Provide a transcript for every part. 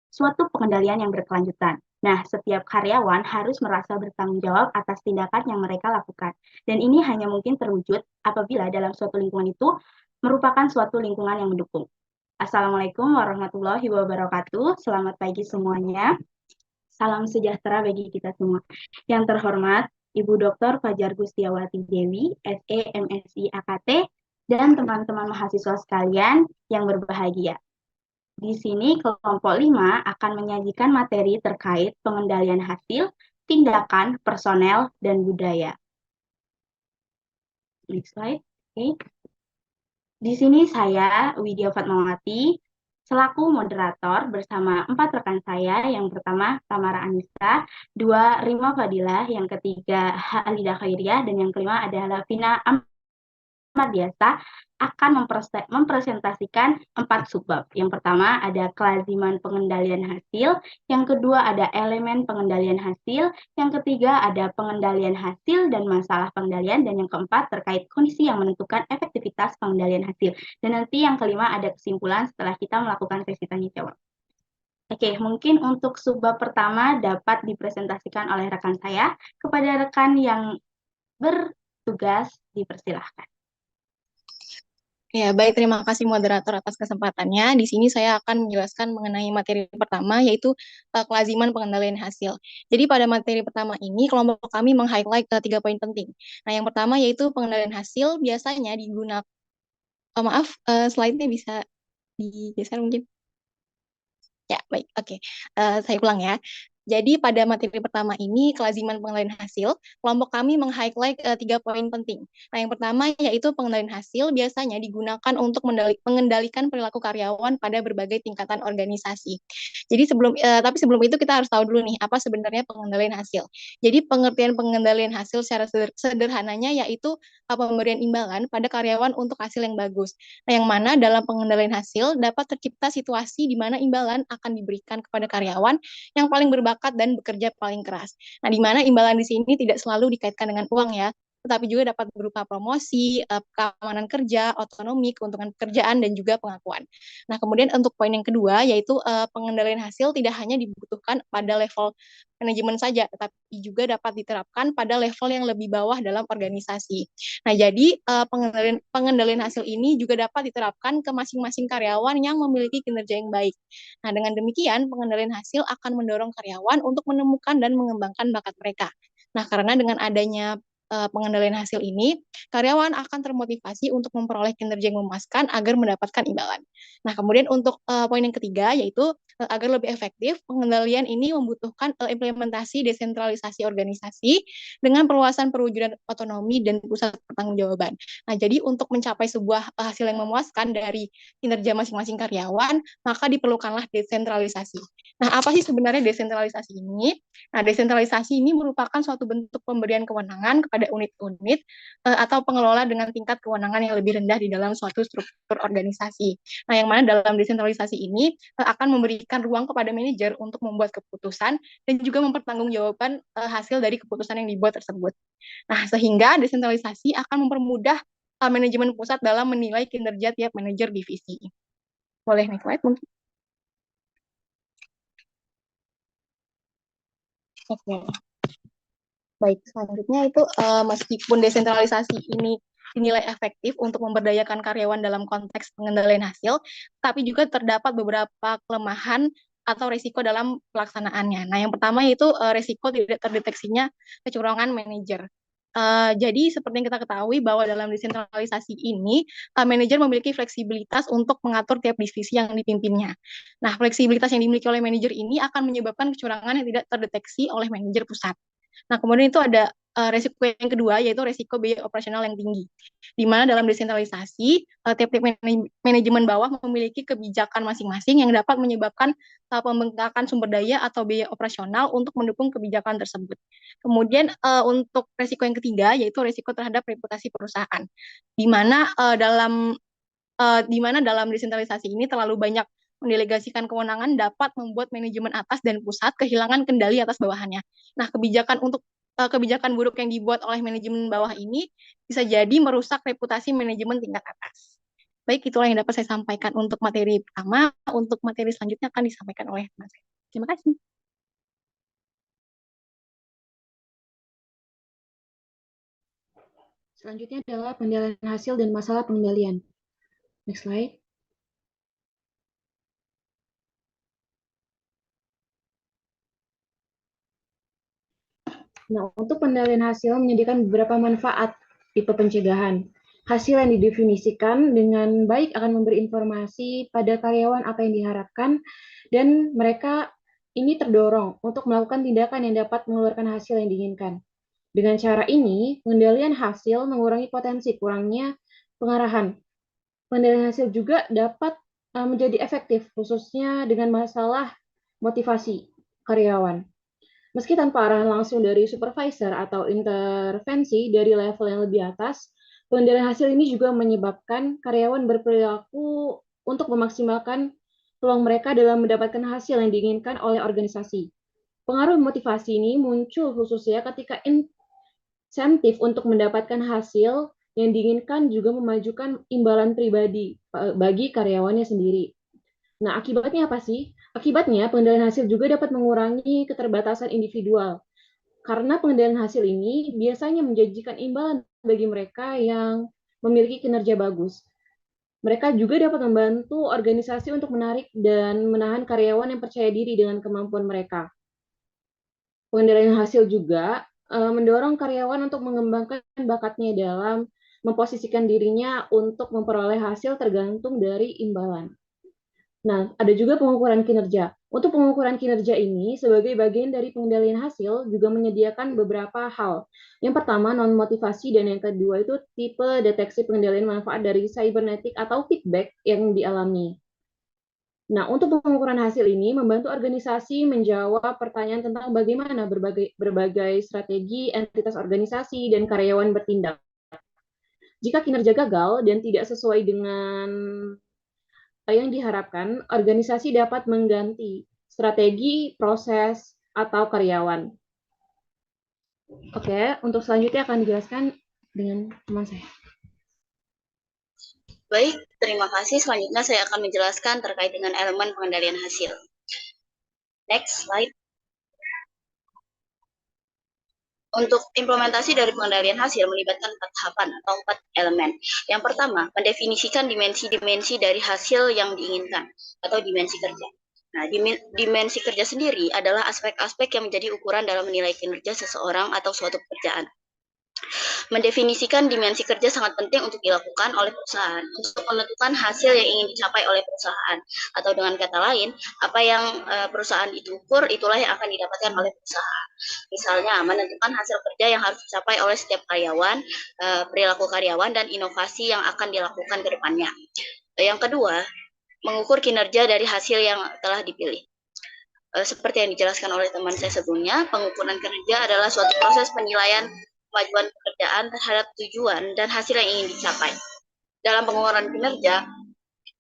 suatu pengendalian yang berkelanjutan. Nah, setiap karyawan harus merasa bertanggung jawab atas tindakan yang mereka lakukan. Dan ini hanya mungkin terwujud apabila dalam suatu lingkungan itu merupakan suatu lingkungan yang mendukung. Assalamualaikum warahmatullahi wabarakatuh. Selamat pagi semuanya. Salam sejahtera bagi kita semua. Yang terhormat, Ibu Dr. Fajar Gustiawati Dewi, SE MSI AKT, dan teman-teman mahasiswa sekalian yang berbahagia. Di sini kelompok 5 akan menyajikan materi terkait pengendalian hasil, tindakan, personel, dan budaya. Next slide. Okay. Di sini saya, Widya Fatmawati, selaku moderator bersama 4 rekan saya. Yang pertama, Tamara Anissa, 2, Rima Fadilah, yang ketiga, Halida Khairiyah, dan yang kelima adalah Vina Mardiasa akan mempresentasikan 4 subbab. Yang pertama ada kelaziman pengendalian hasil, yang kedua ada elemen pengendalian hasil, yang ketiga ada pengendalian hasil dan masalah pengendalian, dan yang keempat terkait kondisi yang menentukan efektivitas pengendalian hasil. Dan nanti yang kelima ada kesimpulan setelah kita melakukan sesi tanya jawab. Oke, mungkin untuk subbab pertama dapat dipresentasikan oleh rekan saya. Kepada rekan yang bertugas, dipersilahkan. Ya, baik. Terima kasih moderator atas kesempatannya. Di sini saya akan menjelaskan mengenai materi pertama, yaitu kelaziman pengendalian hasil. Jadi pada materi pertama ini, kelompok kami meng-highlight 3 poin penting. Nah, yang pertama yaitu pengendalian hasil biasanya digunakan, slide-nya bisa digeser mungkin. Ya, baik. Oke. Saya ulang ya. Jadi pada materi pertama ini, kelaziman pengendalian hasil, kelompok kami meng-highlight 3 poin penting. Nah, yang pertama yaitu pengendalian hasil biasanya digunakan untuk mengendalikan perilaku karyawan pada berbagai tingkatan organisasi. Jadi tapi sebelum itu kita harus tahu dulu nih, apa sebenarnya pengendalian hasil. Jadi pengertian pengendalian hasil secara sederhananya yaitu pemberian imbalan pada karyawan untuk hasil yang bagus. Nah, yang mana dalam pengendalian hasil dapat tercipta situasi di mana imbalan akan diberikan kepada karyawan yang paling berbakat dan bekerja paling keras. Nah, di mana imbalan di sini tidak selalu dikaitkan dengan uang ya, tetapi juga dapat berupa promosi, keamanan kerja, otonomi, keuntungan pekerjaan, dan juga pengakuan. Nah, kemudian untuk poin yang kedua, yaitu pengendalian hasil tidak hanya dibutuhkan pada level manajemen saja, tetapi juga dapat diterapkan pada level yang lebih bawah dalam organisasi. Nah, jadi pengendalian hasil ini juga dapat diterapkan ke masing-masing karyawan yang memiliki kinerja yang baik. Nah, dengan demikian, pengendalian hasil akan mendorong karyawan untuk menemukan dan mengembangkan bakat mereka. Nah, karena dengan adanya pengendalian hasil ini, karyawan akan termotivasi untuk memperoleh kinerja yang memuaskan agar mendapatkan imbalan. Nah, kemudian untuk poin yang ketiga, yaitu agar lebih efektif, pengendalian ini membutuhkan implementasi desentralisasi organisasi dengan perluasan perwujudan otonomi dan pusat pertanggungjawaban. Nah, jadi untuk mencapai sebuah hasil yang memuaskan dari kinerja masing-masing karyawan, maka diperlukanlah desentralisasi. Nah, apa sih sebenarnya desentralisasi ini? Nah, desentralisasi ini merupakan suatu bentuk pemberian kewenangan kepada unit-unit atau pengelola dengan tingkat kewenangan yang lebih rendah di dalam suatu struktur organisasi. Nah, yang mana dalam desentralisasi ini akan memberikan ruang kepada manajer untuk membuat keputusan dan juga mempertanggungjawabkan hasil dari keputusan yang dibuat tersebut. Nah, sehingga desentralisasi akan mempermudah manajemen pusat dalam menilai kinerja tiap manajer divisi. Boleh next slide mungkin. Oke. Baik, selanjutnya itu meskipun desentralisasi ini dinilai efektif untuk memberdayakan karyawan dalam konteks pengendalian hasil, tapi juga terdapat beberapa kelemahan atau risiko dalam pelaksanaannya. Nah, yang pertama yaitu risiko tidak terdeteksinya kecurangan manajer. Jadi seperti yang kita ketahui bahwa dalam desentralisasi ini, manajer memiliki fleksibilitas untuk mengatur tiap divisi yang dipimpinnya. Nah, fleksibilitas yang dimiliki oleh manajer ini akan menyebabkan kecurangan yang tidak terdeteksi oleh manajer pusat. Nah, kemudian itu ada resiko yang kedua, yaitu resiko biaya operasional yang tinggi. Di mana dalam desentralisasi, tiap-tiap manajemen bawah memiliki kebijakan masing-masing yang dapat menyebabkan pembengkakan sumber daya atau biaya operasional untuk mendukung kebijakan tersebut. Kemudian untuk resiko yang ketiga, yaitu resiko terhadap reputasi perusahaan. Di mana dalam desentralisasi ini terlalu banyak mendelegasikan kewenangan dapat membuat manajemen atas dan pusat kehilangan kendali atas bawahannya. Nah, kebijakan buruk yang dibuat oleh manajemen bawah ini bisa jadi merusak reputasi manajemen tingkat atas. Baik, itulah yang dapat saya sampaikan untuk materi pertama. Untuk materi selanjutnya akan disampaikan oleh teman saya. Terima kasih. Selanjutnya adalah penilaian hasil dan masalah pengendalian. Next slide. Nah, untuk penilaian hasil menyediakan beberapa manfaat tipe pencegahan. Hasil yang didefinisikan dengan baik akan memberi informasi pada karyawan apa yang diharapkan, dan mereka ini terdorong untuk melakukan tindakan yang dapat mengeluarkan hasil yang diinginkan. Dengan cara ini, pengendalian hasil mengurangi potensi kurangnya pengarahan. Pengendalian hasil juga dapat menjadi efektif, khususnya dengan masalah motivasi karyawan. Meski tanpa arahan langsung dari supervisor atau intervensi dari level yang lebih atas, pengendalian hasil ini juga menyebabkan karyawan berperilaku untuk memaksimalkan peluang mereka dalam mendapatkan hasil yang diinginkan oleh organisasi. Pengaruh motivasi ini muncul khususnya ketika insentif untuk mendapatkan hasil yang diinginkan juga memajukan imbalan pribadi bagi karyawannya sendiri. Nah, akibatnya apa sih? Akibatnya, pengendalian hasil juga dapat mengurangi keterbatasan individual. Karena pengendalian hasil ini biasanya menjanjikan imbalan bagi mereka yang memiliki kinerja bagus. Mereka juga dapat membantu organisasi untuk menarik dan menahan karyawan yang percaya diri dengan kemampuan mereka. Pengendalian hasil juga mendorong karyawan untuk mengembangkan bakatnya dalam memposisikan dirinya untuk memperoleh hasil tergantung dari imbalan. Nah, ada juga pengukuran kinerja. Untuk pengukuran kinerja ini, sebagai bagian dari pengendalian hasil, juga menyediakan beberapa hal. Yang pertama, non-motivasi, dan yang kedua itu tipe deteksi pengendalian manfaat dari cybernetic atau feedback yang dialami. Nah, untuk pengukuran hasil ini membantu organisasi menjawab pertanyaan tentang bagaimana berbagai strategi entitas organisasi dan karyawan bertindak. Jika kinerja gagal dan tidak sesuai dengan yang diharapkan, organisasi dapat mengganti strategi, proses, atau karyawan. Oke, untuk selanjutnya akan dijelaskan dengan teman saya. Baik, terima kasih. Selanjutnya saya akan menjelaskan terkait dengan elemen pengendalian hasil. Next slide. Untuk implementasi dari pengendalian hasil melibatkan 4 tahapan atau 4 elemen. Yang pertama, mendefinisikan dimensi-dimensi dari hasil yang diinginkan atau dimensi kerja. Nah, dimensi kerja sendiri adalah aspek-aspek yang menjadi ukuran dalam menilai kinerja seseorang atau suatu pekerjaan. Mendefinisikan dimensi kerja sangat penting untuk dilakukan oleh perusahaan untuk menentukan hasil yang ingin dicapai oleh perusahaan, atau dengan kata lain, apa yang perusahaan itu ukur, itulah yang akan didapatkan oleh perusahaan. Misalnya, menentukan hasil kerja yang harus dicapai oleh setiap karyawan, perilaku karyawan, dan inovasi yang akan dilakukan ke depannya. Yang kedua, mengukur kinerja dari hasil yang telah dipilih. Seperti yang dijelaskan oleh teman saya sebelumnya, pengukuran kinerja adalah suatu proses penilaian kemajuan pekerjaan terhadap tujuan dan hasil yang ingin dicapai. Dalam pengukuran kinerja,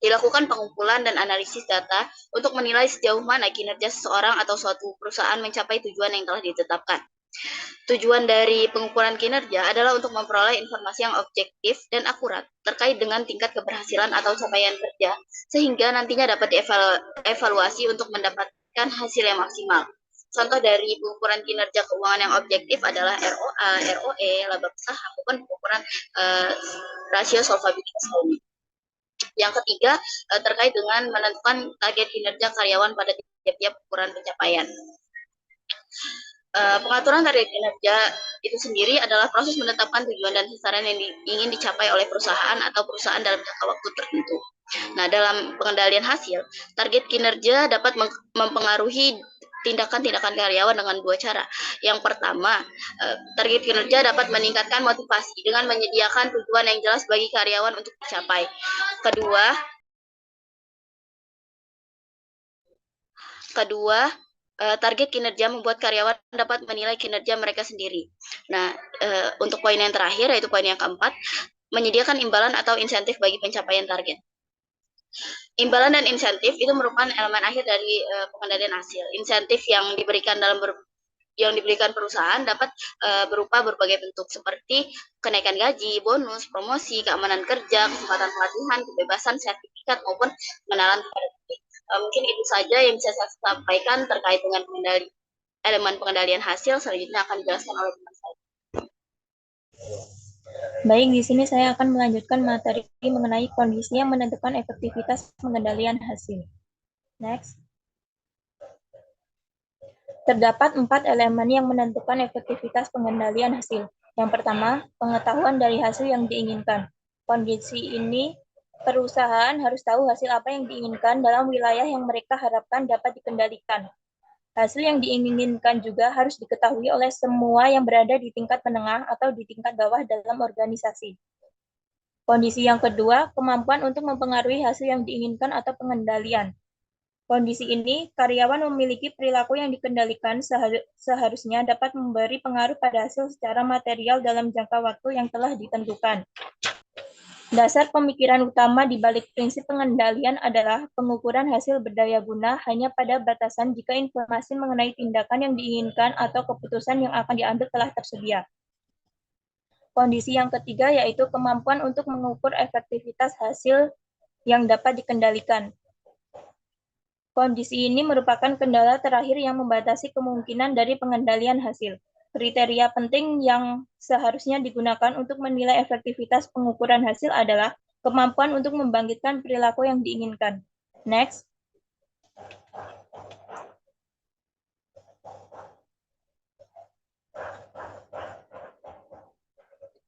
dilakukan pengumpulan dan analisis data untuk menilai sejauh mana kinerja seseorang atau suatu perusahaan mencapai tujuan yang telah ditetapkan. Tujuan dari pengukuran kinerja adalah untuk memperoleh informasi yang objektif dan akurat terkait dengan tingkat keberhasilan atau capaian kerja, sehingga nantinya dapat dievaluasi untuk mendapatkan hasil yang maksimal. Contoh dari pengukuran kinerja keuangan yang objektif adalah ROA, ROE, laba usaha, maupun pengukuran rasio solvabilitas ekonomi. Yang ketiga, terkait dengan menentukan target kinerja karyawan pada tiap-tiap ukuran pencapaian. Pengaturan target kinerja itu sendiri adalah proses menetapkan tujuan dan sasaran yang ingin dicapai oleh perusahaan atau perusahaan dalam jangka waktu tertentu. Nah, dalam pengendalian hasil, target kinerja dapat mempengaruhi tindakan-tindakan karyawan dengan dua cara. Yang pertama, target kinerja dapat meningkatkan motivasi dengan menyediakan tujuan yang jelas bagi karyawan untuk dicapai. Kedua, target kinerja membuat karyawan dapat menilai kinerja mereka sendiri. Nah, untuk poin yang terakhir, yaitu poin yang keempat, menyediakan imbalan atau insentif bagi pencapaian target. Imbalan dan insentif itu merupakan elemen akhir dari pengendalian hasil. Insentif yang diberikan dalam yang diberikan perusahaan dapat berupa berbagai bentuk seperti kenaikan gaji, bonus, promosi, keamanan kerja, kesempatan pelatihan, kebebasan, sertifikat maupun pengenalan kepada publik. Mungkin itu saja yang bisa saya sampaikan terkait dengan elemen pengendalian hasil. Selanjutnya akan dijelaskan oleh teman saya. Baik, di sini saya akan melanjutkan materi mengenai kondisi yang menentukan efektivitas pengendalian hasil. Next. Terdapat 4 elemen yang menentukan efektivitas pengendalian hasil. Yang pertama, pengetahuan dari hasil yang diinginkan. Kondisi ini, perusahaan harus tahu hasil apa yang diinginkan dalam wilayah yang mereka harapkan dapat dikendalikan. Hasil yang diinginkan juga harus diketahui oleh semua yang berada di tingkat menengah atau di tingkat bawah dalam organisasi. Kondisi yang kedua, kemampuan untuk mempengaruhi hasil yang diinginkan atau pengendalian. Kondisi ini, karyawan memiliki perilaku yang dikendalikan seharusnya dapat memberi pengaruh pada hasil secara material dalam jangka waktu yang telah ditentukan. Dasar pemikiran utama di balik prinsip pengendalian adalah pengukuran hasil berdaya guna hanya pada batasan jika informasi mengenai tindakan yang diinginkan atau keputusan yang akan diambil telah tersedia. Kondisi yang ketiga yaitu kemampuan untuk mengukur efektivitas hasil yang dapat dikendalikan. Kondisi ini merupakan kendala terakhir yang membatasi kemungkinan dari pengendalian hasil. Kriteria penting yang seharusnya digunakan untuk menilai efektivitas pengukuran hasil adalah kemampuan untuk membangkitkan perilaku yang diinginkan. Next.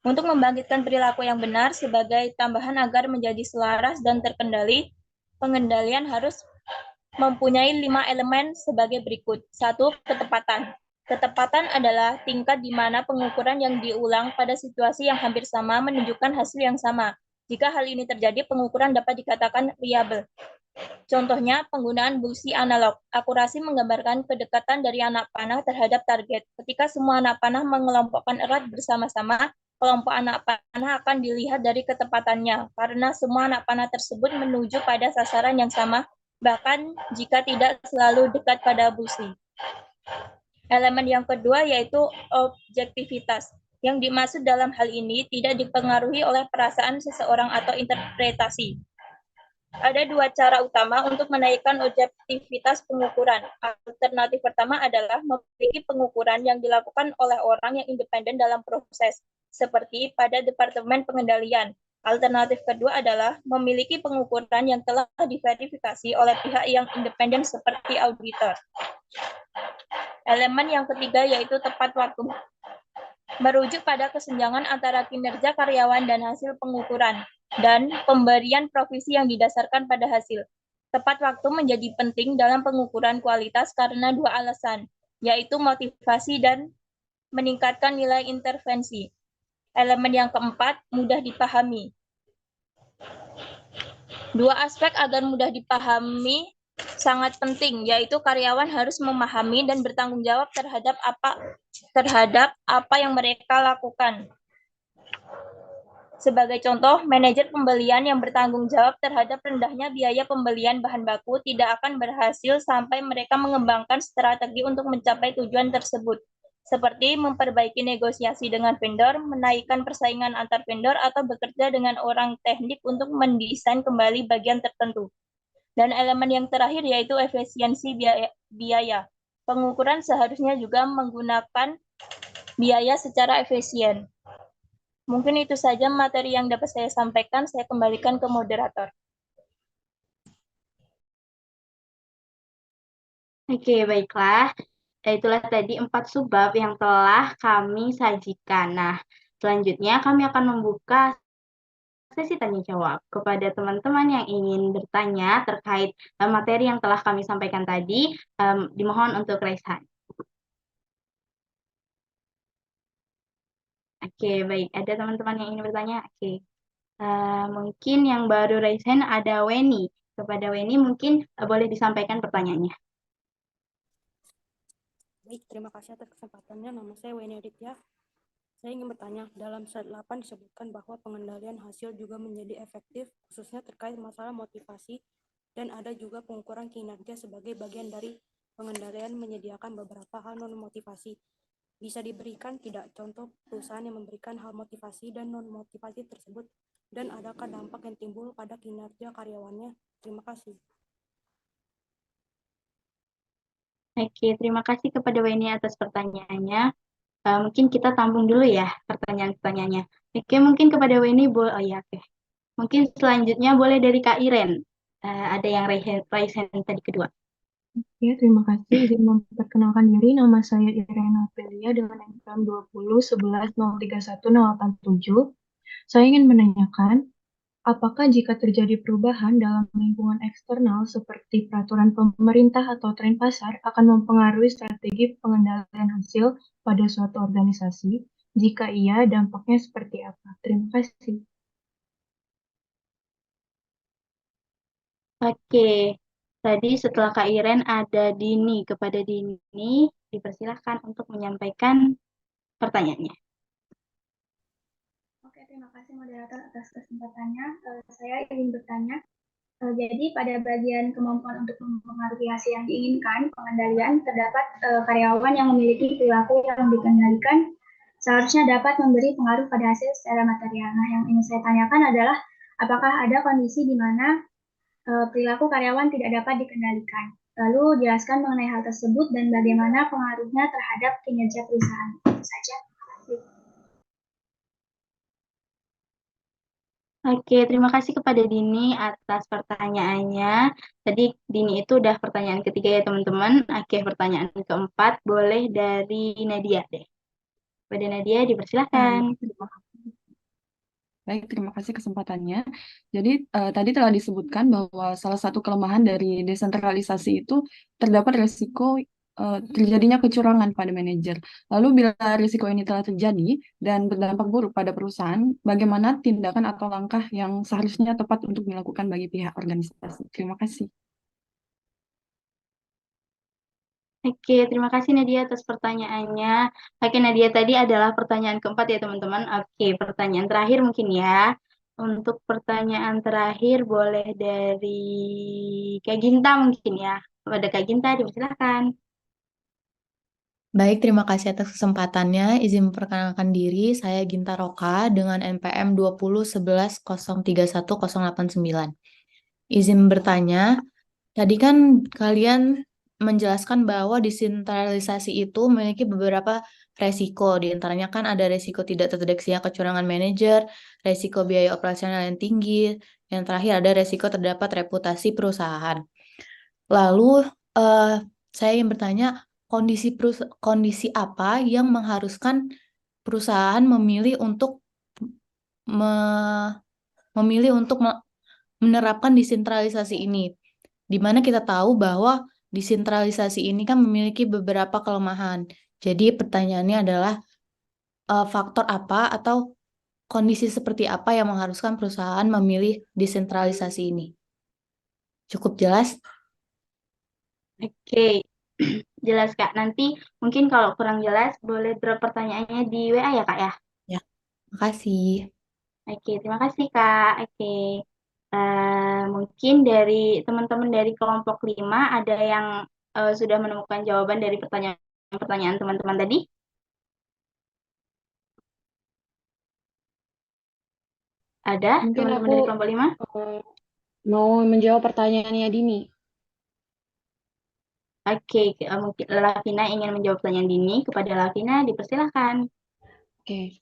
Untuk membangkitkan perilaku yang benar sebagai tambahan agar menjadi selaras dan terkendali, pengendalian harus mempunyai 5 elemen sebagai berikut. 1. Ketepatan. Ketepatan adalah tingkat di mana pengukuran yang diulang pada situasi yang hampir sama menunjukkan hasil yang sama. Jika hal ini terjadi, pengukuran dapat dikatakan reliable. Contohnya, penggunaan busi analog. Akurasi menggambarkan kedekatan dari anak panah terhadap target. Ketika semua anak panah mengelompokkan erat bersama-sama, kelompok anak panah akan dilihat dari ketepatannya, karena semua anak panah tersebut menuju pada sasaran yang sama, bahkan jika tidak selalu dekat pada busi. Elemen yang kedua yaitu objektivitas. Yang dimaksud dalam hal ini tidak dipengaruhi oleh perasaan seseorang atau interpretasi. Ada 2 cara utama untuk menaikkan objektivitas pengukuran. Alternatif pertama adalah memiliki pengukuran yang dilakukan oleh orang yang independen dalam proses, seperti pada Departemen Pengendalian. Alternatif kedua adalah memiliki pengukuran yang telah diverifikasi oleh pihak yang independen seperti auditor. Elemen yang ketiga yaitu tepat waktu. Merujuk pada kesenjangan antara kinerja karyawan dan hasil pengukuran, dan pemberian provisi yang didasarkan pada hasil. Tepat waktu menjadi penting dalam pengukuran kualitas karena 2 alasan, yaitu motivasi dan meningkatkan nilai intervensi. Elemen yang keempat, mudah dipahami. 2 aspek agar mudah dipahami sangat penting, yaitu karyawan harus memahami dan bertanggung jawab terhadap apa yang mereka lakukan. Sebagai contoh, manajer pembelian yang bertanggung jawab terhadap rendahnya biaya pembelian bahan baku tidak akan berhasil sampai mereka mengembangkan strategi untuk mencapai tujuan tersebut, seperti memperbaiki negosiasi dengan vendor, menaikkan persaingan antar vendor, atau bekerja dengan orang teknik untuk mendesain kembali bagian tertentu. Dan elemen yang terakhir yaitu efisiensi biaya. Pengukuran seharusnya juga menggunakan biaya secara efisien. Mungkin itu saja materi yang dapat saya sampaikan. Saya kembalikan ke moderator. Oke, baiklah. Itulah tadi 4 subbab yang telah kami sajikan. Nah, selanjutnya kami akan membuka sesi tanya jawab kepada teman-teman yang ingin bertanya terkait materi yang telah kami sampaikan tadi. Dimohon untuk raise hand. Oke, baik. Ada teman-teman yang ingin bertanya? Oke. Mungkin yang baru raise hand ada Weni. Kepada Weni mungkin boleh disampaikan pertanyaannya. Baik, terima kasih atas kesempatannya. Nama saya Weni Aditya. Saya ingin bertanya, dalam slide 8 disebutkan bahwa pengendalian hasil juga menjadi efektif, khususnya terkait masalah motivasi, dan ada juga pengukuran kinerja sebagai bagian dari pengendalian menyediakan beberapa hal non-motivasi. Bisa diberikan tidak contoh perusahaan yang memberikan hal motivasi dan non-motivasi tersebut, dan adakah dampak yang timbul pada kinerja karyawannya? Terima kasih. Oke, terima kasih kepada Weni atas pertanyaannya. Mungkin kita tampung dulu ya pertanyaan-pertanyaannya. Oke, mungkin kepada Weni boleh. Oh ya, oke. Mungkin selanjutnya boleh dari Kak Iren. Ada yang raise hand tadi kedua. Ya, terima kasih. Izin memperkenalkan diri, nama saya Irena Aprilia dengan NPM 2011031087. Saya ingin menanyakan, apakah jika terjadi perubahan dalam lingkungan eksternal seperti peraturan pemerintah atau tren pasar akan mempengaruhi strategi pengendalian hasil pada suatu organisasi? Jika iya, dampaknya seperti apa? Terima kasih. Oke, tadi setelah Kak Iren ada Dini. Kepada Dini, dipersilahkan untuk menyampaikan pertanyaannya. Oke, terima kasih moderator atas kesempatannya. Saya ingin bertanya, jadi pada bagian kemampuan untuk mempengaruhi hasil yang diinginkan, pengendalian, terdapat karyawan yang memiliki perilaku yang dikendalikan seharusnya dapat memberi pengaruh pada hasil secara material. Nah, yang ingin saya tanyakan adalah apakah ada kondisi di mana perilaku karyawan tidak dapat dikendalikan? Lalu jelaskan mengenai hal tersebut dan bagaimana pengaruhnya terhadap kinerja perusahaan. Itu saja. Oke, terima kasih kepada Dini atas pertanyaannya. Tadi Dini itu udah pertanyaan ketiga ya teman-teman. Oke, pertanyaan keempat boleh dari Nadia deh. Kepada Nadia dipersilahkan. Baik, terima kasih kesempatannya. Jadi tadi telah disebutkan bahwa salah satu kelemahan dari desentralisasi itu terdapat resiko terjadinya kecurangan pada manajer. Lalu bila risiko ini telah terjadi dan berdampak buruk pada perusahaan, bagaimana tindakan atau langkah yang seharusnya tepat untuk dilakukan bagi pihak organisasi? Terima kasih. Oke, terima kasih Nadia atas pertanyaannya. Oke, Nadia tadi adalah pertanyaan keempat ya teman-teman. Oke, pertanyaan terakhir mungkin ya. Untuk pertanyaan terakhir boleh dari Kak Ginta mungkin ya. Kepada Kak Ginta dipersilakan. Baik, terima kasih atas kesempatannya. Izin memperkenalkan diri, saya Ginta Roka dengan NPM 2011031089. Izin bertanya, tadi kan kalian menjelaskan bahwa desentralisasi itu memiliki beberapa resiko. Di antaranya kan ada resiko tidak terdeteksinya kecurangan manajer, resiko biaya operasional yang tinggi, yang terakhir ada resiko terdapat reputasi perusahaan. Lalu, saya ingin bertanya, kondisi apa yang mengharuskan perusahaan memilih untuk menerapkan desentralisasi ini, di mana kita tahu bahwa desentralisasi ini kan memiliki beberapa kelemahan. Jadi pertanyaannya adalah faktor apa atau kondisi seperti apa yang mengharuskan perusahaan memilih desentralisasi ini? Cukup jelas? Oke, jelas Kak. Nanti mungkin kalau kurang jelas boleh drop pertanyaannya di WA ya Kak ya. Ya, makasih. Oke, terima kasih Kak. Oke, mungkin dari teman-teman dari kelompok 5 ada yang sudah menemukan jawaban dari pertanyaan teman-teman tadi? Ada Mungkin teman-teman aku dari kelompok 5? mau menjawab pertanyaannya Dini. Oke, mungkin Lavina ingin menjawab pertanyaan Dini. Kepada Lavina, dipersilahkan. Oke.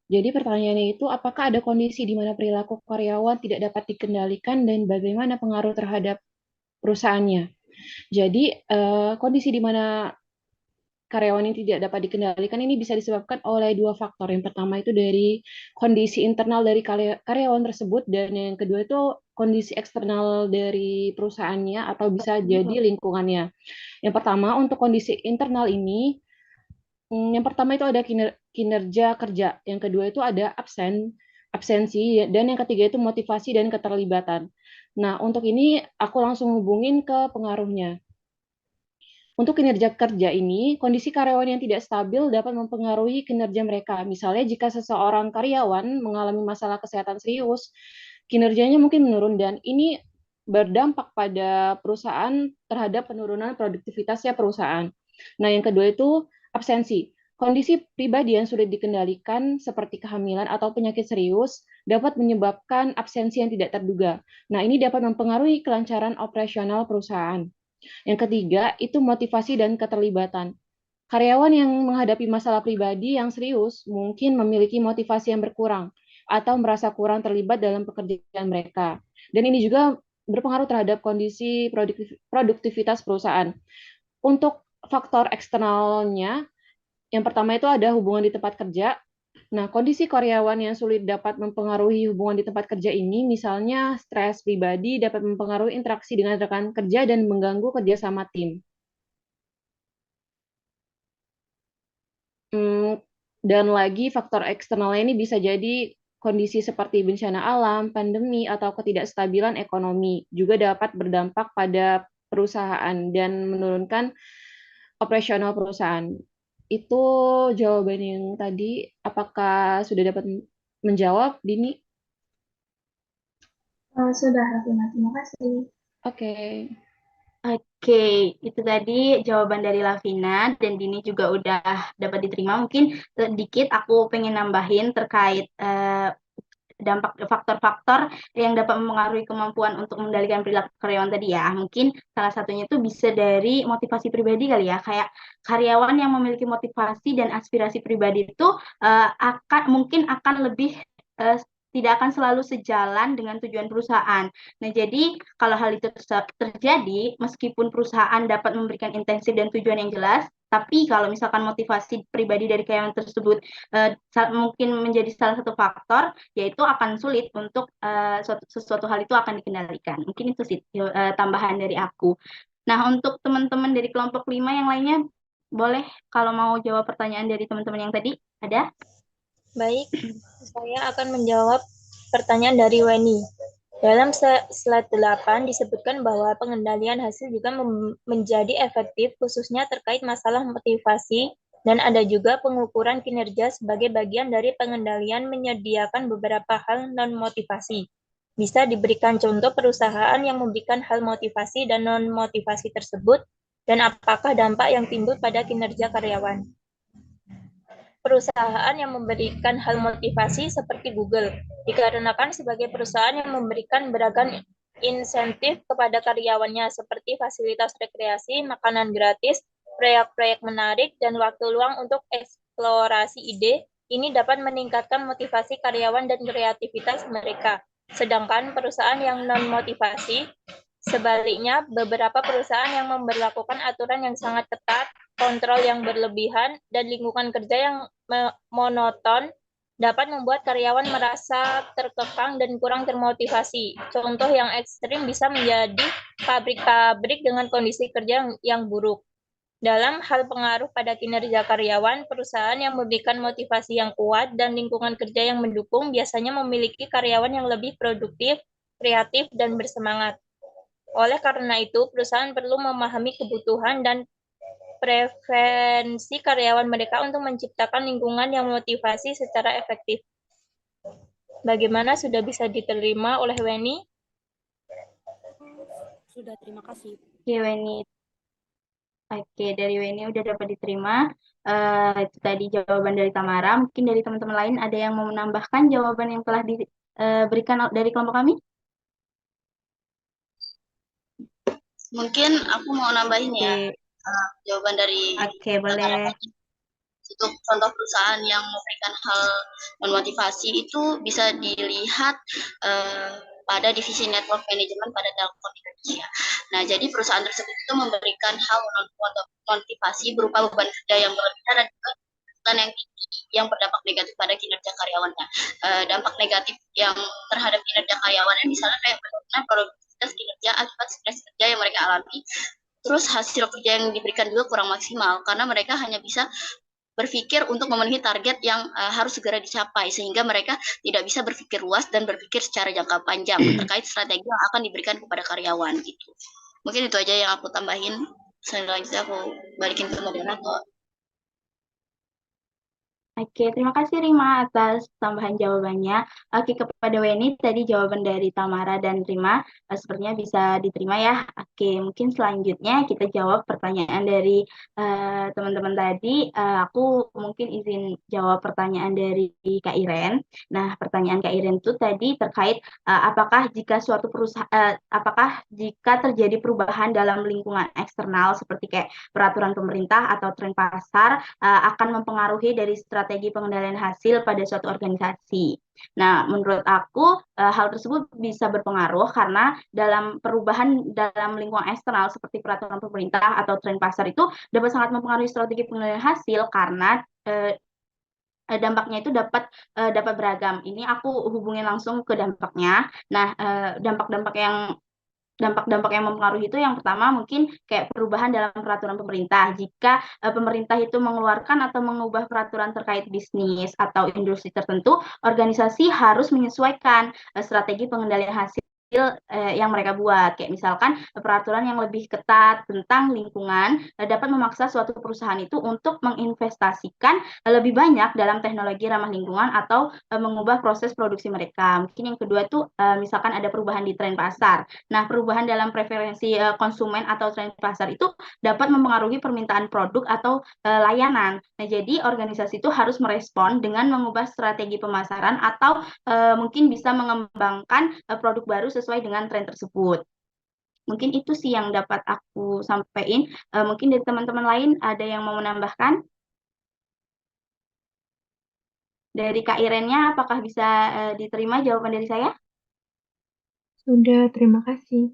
Jadi pertanyaannya itu, apakah ada kondisi di mana perilaku karyawan tidak dapat dikendalikan dan bagaimana pengaruh terhadap perusahaannya? Jadi kondisi di mana karyawan yang tidak dapat dikendalikan ini bisa disebabkan oleh dua faktor. Yang pertama itu dari kondisi internal dari karyawan tersebut, dan yang kedua itu kondisi eksternal dari perusahaannya atau bisa jadi lingkungannya. Yang pertama, untuk kondisi internal ini, yang pertama itu ada kinerja kerja, yang kedua itu ada absensi, dan yang ketiga itu motivasi dan keterlibatan. Nah, untuk ini aku langsung hubungin ke pengaruhnya. Untuk kinerja kerja ini, kondisi karyawan yang tidak stabil dapat mempengaruhi kinerja mereka. Misalnya, jika seseorang karyawan mengalami masalah kesehatan serius, kinerjanya mungkin menurun, dan ini berdampak pada perusahaan terhadap penurunan produktivitasnya perusahaan. Nah, yang kedua itu absensi. Kondisi pribadi yang sulit dikendalikan seperti kehamilan atau penyakit serius dapat menyebabkan absensi yang tidak terduga. Nah, ini dapat mempengaruhi kelancaran operasional perusahaan. Yang ketiga, itu motivasi dan keterlibatan. Karyawan yang menghadapi masalah pribadi yang serius mungkin memiliki motivasi yang berkurang atau merasa kurang terlibat dalam pekerjaan mereka. Dan ini juga berpengaruh terhadap kondisi produktivitas perusahaan. Untuk faktor eksternalnya, yang pertama itu ada hubungan di tempat kerja. Nah, kondisi karyawan yang sulit dapat mempengaruhi hubungan di tempat kerja ini, misalnya stres pribadi dapat mempengaruhi interaksi dengan rekan kerja dan mengganggu kerjasama tim. Dan lagi faktor eksternalnya ini bisa jadi kondisi seperti bencana alam, pandemi, atau ketidakstabilan ekonomi juga dapat berdampak pada perusahaan dan menurunkan operasional perusahaan. Itu jawaban yang tadi. Apakah sudah dapat menjawab, Dini? Sudah, Rafina. Terima kasih. Oke. Oke, itu tadi jawaban dari Lavina dan Dini juga udah dapat diterima. Mungkin sedikit aku pengen nambahin terkait dampak faktor-faktor yang dapat mempengaruhi kemampuan untuk mengendalikan perilaku karyawan tadi ya. Mungkin salah satunya itu bisa dari motivasi pribadi kali ya. Kayak karyawan yang memiliki motivasi dan aspirasi pribadi itu mungkin akan lebih tidak akan selalu sejalan dengan tujuan perusahaan. Nah, jadi kalau hal itu terjadi, meskipun perusahaan dapat memberikan intensif dan tujuan yang jelas, tapi kalau misalkan motivasi pribadi dari karyawan tersebut mungkin menjadi salah satu faktor, yaitu akan sulit untuk sesuatu hal itu akan dikendalikan. Mungkin itu sih tambahan dari aku. Nah, untuk teman-teman dari kelompok 5 yang lainnya, boleh kalau mau jawab pertanyaan dari teman-teman yang tadi, ada? Baik, saya akan menjawab pertanyaan dari Weni. Dalam slide 8 disebutkan bahwa pengendalian hasil juga menjadi efektif khususnya terkait masalah motivasi dan ada juga pengukuran kinerja sebagai bagian dari pengendalian menyediakan beberapa hal non-motivasi. Bisa diberikan contoh perusahaan yang memberikan hal motivasi dan non-motivasi tersebut dan apakah dampak yang timbul pada kinerja karyawan. Perusahaan yang memberikan hal motivasi seperti Google, dikarenakan sebagai perusahaan yang memberikan beragam insentif kepada karyawannya seperti fasilitas rekreasi, makanan gratis, proyek-proyek menarik, dan waktu luang untuk eksplorasi ide, ini dapat meningkatkan motivasi karyawan dan kreativitas mereka. Sedangkan perusahaan yang non-motivasi, sebaliknya, beberapa perusahaan yang memberlakukan aturan yang sangat ketat, kontrol yang berlebihan, dan lingkungan kerja yang monoton dapat membuat karyawan merasa terkekang dan kurang termotivasi. Contoh yang ekstrim bisa menjadi pabrik-pabrik dengan kondisi kerja yang buruk. Dalam hal pengaruh pada kinerja karyawan, perusahaan yang memberikan motivasi yang kuat dan lingkungan kerja yang mendukung biasanya memiliki karyawan yang lebih produktif, kreatif, dan bersemangat. Oleh karena itu, perusahaan perlu memahami kebutuhan dan preferensi karyawan mereka untuk menciptakan lingkungan yang motivasi secara efektif. Bagaimana, sudah bisa diterima oleh Weni? Sudah, terima kasih. Oke, Weni. Oke, dari Weni udah dapat diterima. Itu tadi jawaban dari Tamara. Mungkin dari teman-teman lain ada yang mau menambahkan jawaban yang telah diberikan dari kelompok kami? Mungkin aku mau nambahin ya jawaban dari boleh. Untuk contoh perusahaan yang memberikan hal non-motivasi itu bisa dilihat pada divisi network management pada Telkom Indonesia. Nah, jadi perusahaan tersebut itu memberikan hal non-motivasi berupa beban kerja yang berlebihan dan juga tuntutan yang tinggi yang berdampak negatif pada kinerja karyawannya. Dampak negatif yang terhadap kinerja karyawannya misalnya kayak penurunan produktivitas kinerja akibat stres kerja yang mereka alami. Terus hasil kerja yang diberikan juga kurang maksimal karena mereka hanya bisa berpikir untuk memenuhi target yang harus segera dicapai sehingga mereka tidak bisa berpikir luas dan berpikir secara jangka panjang terkait strategi yang akan diberikan kepada karyawan gitu. Mungkin itu aja yang aku tambahin. Selanjutnya aku balikin ke moderator. Oke, terima kasih Rima atas tambahan jawabannya. Oke, kepada Weni, tadi jawaban dari Tamara dan Rima sepertinya bisa diterima ya. Oke, mungkin selanjutnya kita jawab pertanyaan dari teman-teman tadi. Aku mungkin izin jawab pertanyaan dari Kak Iren. Nah, pertanyaan Kak Iren itu tadi terkait apakah jika suatu perusahaan, apakah jika terjadi perubahan dalam lingkungan eksternal seperti kayak peraturan pemerintah atau tren pasar akan mempengaruhi dari strategi pengendalian hasil pada suatu organisasi. Nah, menurut aku hal tersebut bisa berpengaruh karena dalam perubahan dalam lingkungan eksternal seperti peraturan pemerintah atau tren pasar itu dapat sangat mempengaruhi strategi pengendalian hasil karena dampaknya itu dapat beragam. Ini aku hubungin langsung ke dampaknya. Nah, dampak-dampak yang mempengaruhi itu yang pertama mungkin kayak perubahan dalam peraturan pemerintah. Jika pemerintah itu mengeluarkan atau mengubah peraturan terkait bisnis atau industri tertentu, organisasi harus menyesuaikan strategi pengendalian hasil yang mereka buat. Kayak misalkan peraturan yang lebih ketat tentang lingkungan dapat memaksa suatu perusahaan itu untuk menginvestasikan lebih banyak dalam teknologi ramah lingkungan atau mengubah proses produksi mereka. Mungkin yang kedua itu misalkan ada perubahan di tren pasar. Nah, perubahan dalam preferensi konsumen atau tren pasar itu dapat mempengaruhi permintaan produk atau layanan. Nah, jadi organisasi itu harus merespon dengan mengubah strategi pemasaran atau mungkin bisa mengembangkan produk baru sesuai dengan tren tersebut. Mungkin itu sih yang dapat aku sampaikan. Mungkin dari teman-teman lain ada yang mau menambahkan? Dari Kak Irennya, apakah bisa diterima jawaban dari saya? Sudah, terima kasih.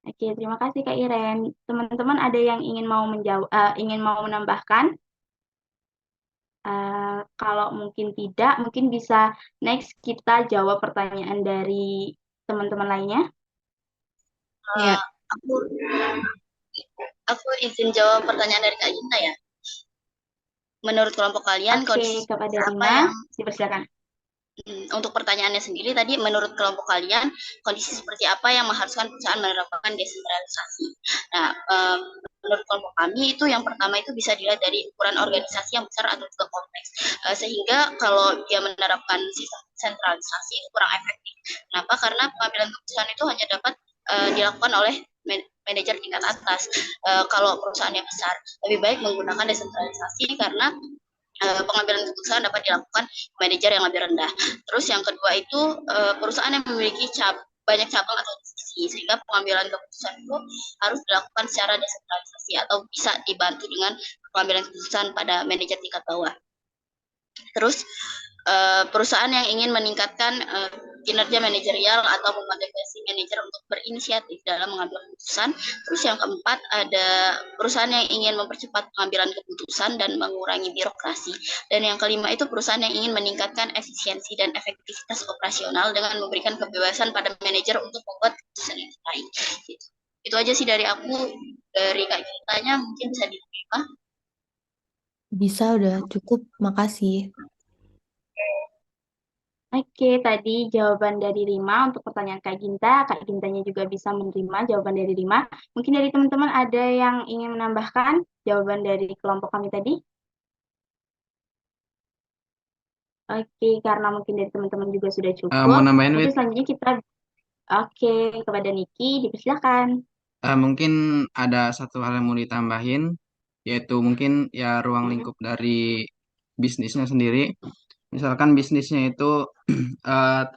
Oke, terima kasih Kak Iren. Teman-teman ada yang ingin mau menambahkan? Kalau mungkin tidak, mungkin bisa next kita jawab pertanyaan dari teman-teman lainnya. Ya, Aku izin jawab pertanyaan dari Kak Ginta ya. Menurut kelompok kalian, Oke, kondisi kepada apa Rima, yang dipersilakan. untuk pertanyaannya sendiri tadi, menurut kelompok kalian, kondisi seperti apa yang mengharuskan perusahaan menerapkan desentralisasi? Nah, menurut kelompok kami itu yang pertama itu bisa dilihat dari ukuran organisasi yang besar atau juga kompleks. Sehingga kalau dia menerapkan sistem sentralisasi itu kurang efektif. Kenapa? Karena pengambilan keputusan itu hanya dapat dilakukan oleh manajer tingkat atas. Kalau perusahaan yang besar, lebih baik menggunakan desentralisasi karena pengambilan keputusan dapat dilakukan manajer yang lebih rendah. Terus yang kedua itu perusahaan yang memiliki banyak cabang atau divisi sehingga pengambilan keputusan itu harus dilakukan secara desentralisasi atau bisa dibantu dengan pengambilan keputusan pada manajer tingkat bawah. Terus perusahaan yang ingin meningkatkan kinerja manajerial atau memotivasi manajer untuk berinisiatif dalam mengambil keputusan. Terus yang keempat ada perusahaan yang ingin mempercepat pengambilan keputusan dan mengurangi birokrasi. Dan yang kelima itu perusahaan yang ingin meningkatkan efisiensi dan efektivitas operasional dengan memberikan kebebasan pada manajer untuk membuat keputusan yang terbaik. Itu aja sih dari aku. Dari Kak Gitanya mungkin bisa diterima. Bisa, udah cukup. Makasih. Oke, tadi jawaban dari Rima untuk pertanyaan Kak Ginta. Kak Gintanya juga bisa menerima jawaban dari Rima. Mungkin dari teman-teman ada yang ingin menambahkan jawaban dari kelompok kami tadi? Oke, karena mungkin dari teman-teman juga sudah cukup. Mau nambahin, Mungkin Wit? selanjutnya kita, oke, kepada Niki, dipersilakan. Mungkin ada satu hal yang mau ditambahin, yaitu mungkin ya ruang lingkup dari bisnisnya sendiri. Misalkan bisnisnya itu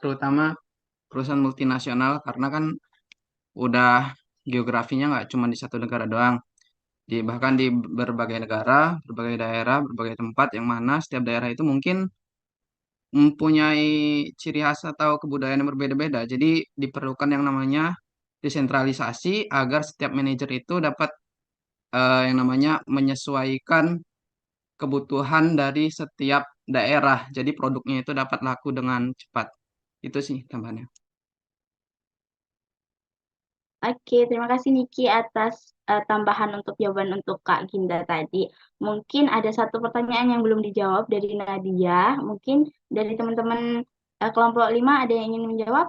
terutama perusahaan multinasional, karena kan udah geografinya nggak cuma di satu negara doang. Bahkan di berbagai negara, berbagai daerah, berbagai tempat yang mana setiap daerah itu mungkin mempunyai ciri khas atau kebudayaan yang berbeda-beda. Jadi diperlukan yang namanya desentralisasi agar setiap manajer itu dapat yang namanya menyesuaikan kebutuhan dari setiap daerah. Jadi produknya itu dapat laku dengan cepat. Itu sih tambahannya. Oke, terima kasih Niki atas tambahan untuk jawaban untuk Kak Ginda tadi. Mungkin ada satu pertanyaan yang belum dijawab dari Nadia. Mungkin dari teman-teman kelompok 5 ada yang ingin menjawab?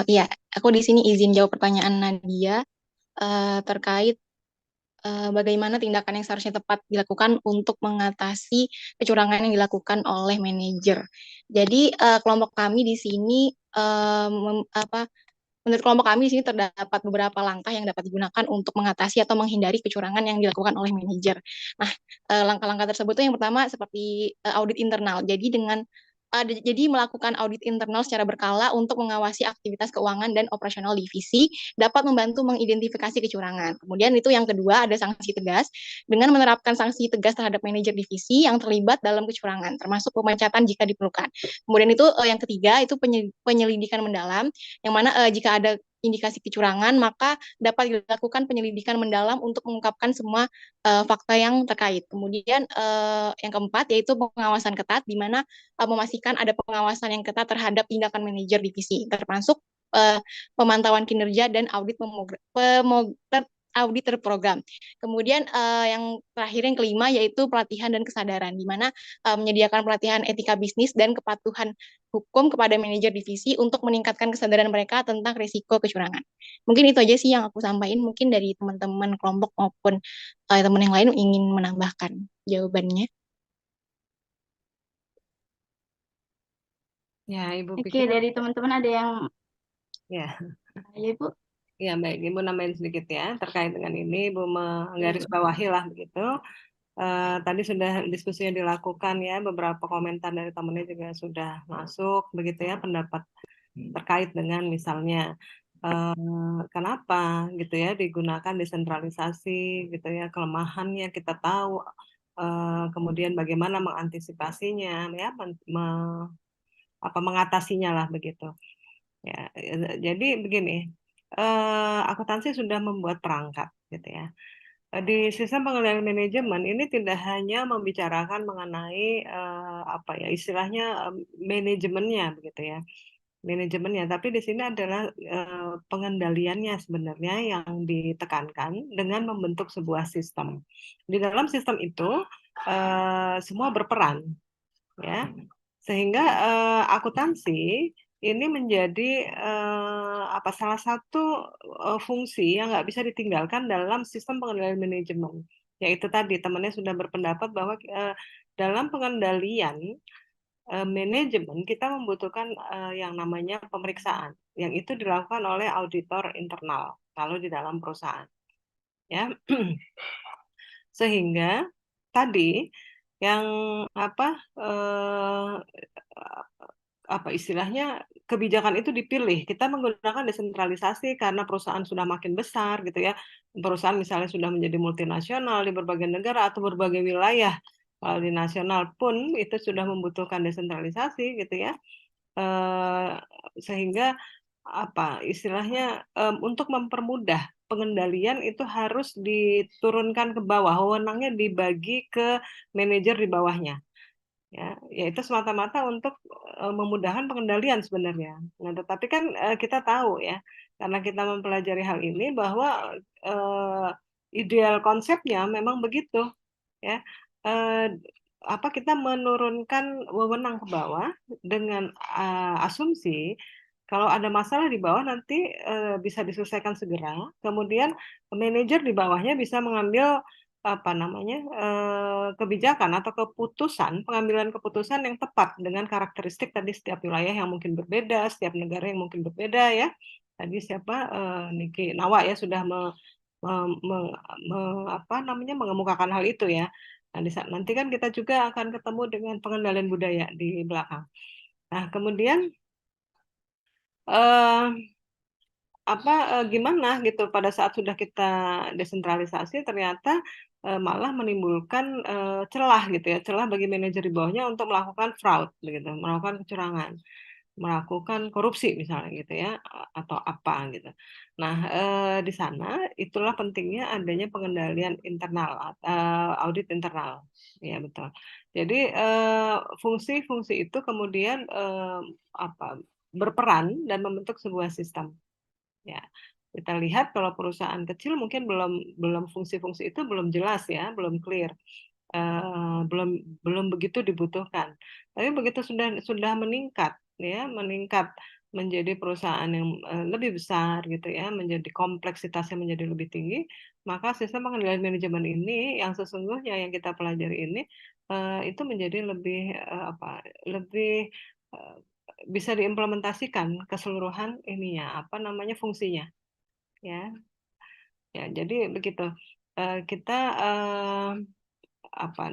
Iya, aku di sini izin jawab pertanyaan Nadia terkait bagaimana tindakan yang seharusnya tepat dilakukan untuk mengatasi kecurangan yang dilakukan oleh manajer. Jadi kelompok kami di sini menurut kelompok kami di sini terdapat beberapa langkah yang dapat digunakan untuk mengatasi atau menghindari kecurangan yang dilakukan oleh manajer. Nah, langkah-langkah tersebut itu yang pertama seperti audit internal. Jadi melakukan audit internal secara berkala untuk mengawasi aktivitas keuangan dan operasional divisi dapat membantu mengidentifikasi kecurangan. Kemudian itu yang kedua ada sanksi tegas dengan menerapkan sanksi tegas terhadap manajer divisi yang terlibat dalam kecurangan, termasuk pemecatan jika diperlukan. Kemudian itu yang ketiga itu penyelidikan mendalam, yang mana jika ada indikasi kecurangan maka dapat dilakukan penyelidikan mendalam untuk mengungkapkan semua fakta yang terkait. Kemudian yang keempat yaitu pengawasan ketat, di mana memastikan ada pengawasan yang ketat terhadap tindakan manajer divisi, termasuk pemantauan kinerja dan audit terprogram. Kemudian yang terakhir yang kelima yaitu pelatihan dan kesadaran, di mana menyediakan pelatihan etika bisnis dan kepatuhan hukum kepada manajer divisi untuk meningkatkan kesadaran mereka tentang risiko kecurangan. Mungkin itu aja sih yang aku sampaikan. Mungkin dari teman-teman kelompok maupun teman yang lain ingin menambahkan jawabannya. Ya, Ibu Oke, pikir dari teman-teman ada yang ya. ya Ibu. Ya, baik, Ibu nambahin sedikit ya terkait dengan ini, Ibu menggarisbawahi lah begitu. Tadi sudah diskusinya dilakukan ya, beberapa komentar dari temannya juga sudah masuk begitu ya, pendapat terkait dengan misalnya kenapa gitu ya digunakan desentralisasi gitu ya, kelemahannya kita tahu, kemudian bagaimana mengantisipasinya ya, mengatasinya lah begitu. Ya, jadi begini, akuntansi sudah membuat perangkat gitu ya. Di sistem pengendalian manajemen ini tidak hanya membicarakan mengenai apa ya istilahnya manajemennya begitu ya, manajemennya, tapi di sini adalah pengendaliannya sebenarnya yang ditekankan dengan membentuk sebuah sistem. Di dalam sistem itu semua berperan ya, sehingga akuntansi ini menjadi salah satu fungsi yang nggak bisa ditinggalkan dalam sistem pengendalian manajemen. Yaitu tadi temannya sudah berpendapat bahwa dalam pengendalian manajemen kita membutuhkan yang namanya pemeriksaan, yang itu dilakukan oleh auditor internal kalau di dalam perusahaan. Ya, sehingga tadi yang istilahnya kebijakan itu dipilih. Kita menggunakan desentralisasi karena perusahaan sudah makin besar gitu ya. Perusahaan misalnya sudah menjadi multinasional di berbagai negara atau berbagai wilayah. Kalau di nasional pun itu sudah membutuhkan desentralisasi gitu ya. Sehingga istilahnya untuk mempermudah pengendalian itu harus diturunkan ke bawah, wewenangnya dibagi ke manajer di bawahnya. Ya, yaitu semata-mata untuk memudahkan pengendalian sebenarnya. Nah, tetapi kan kita tahu ya, karena kita mempelajari hal ini bahwa ideal konsepnya memang begitu, ya. Kita menurunkan wewenang ke bawah dengan asumsi kalau ada masalah di bawah nanti bisa diselesaikan segera. Kemudian manajer di bawahnya bisa mengambil kebijakan atau pengambilan keputusan yang tepat dengan karakteristik tadi setiap wilayah yang mungkin berbeda, setiap negara yang mungkin berbeda ya. Tadi Niki Nawa ya sudah mengemukakan hal itu ya. Nah, nanti kan kita juga akan ketemu dengan pengendalian budaya di belakang. Nah, kemudian gimana gitu pada saat sudah kita desentralisasi ternyata malah menimbulkan celah gitu ya, celah bagi manajer di bawahnya untuk melakukan fraud begitu, melakukan kecurangan, melakukan korupsi misalnya gitu ya, atau apa gitu. Nah, di sana itulah pentingnya adanya pengendalian internal, audit internal. Ya, betul. Jadi fungsi-fungsi itu kemudian berperan dan membentuk sebuah sistem. Ya, kita lihat kalau perusahaan kecil mungkin belum fungsi-fungsi itu belum jelas ya, belum clear, belum begitu dibutuhkan. Tapi begitu sudah meningkat ya, meningkat menjadi perusahaan yang lebih besar gitu ya, menjadi kompleksitasnya menjadi lebih tinggi, maka sistem pengendalian manajemen ini yang sesungguhnya yang kita pelajari ini itu menjadi lebih lebih bisa diimplementasikan keseluruhan ininya, fungsinya, ya. Ya, jadi begitu. Kita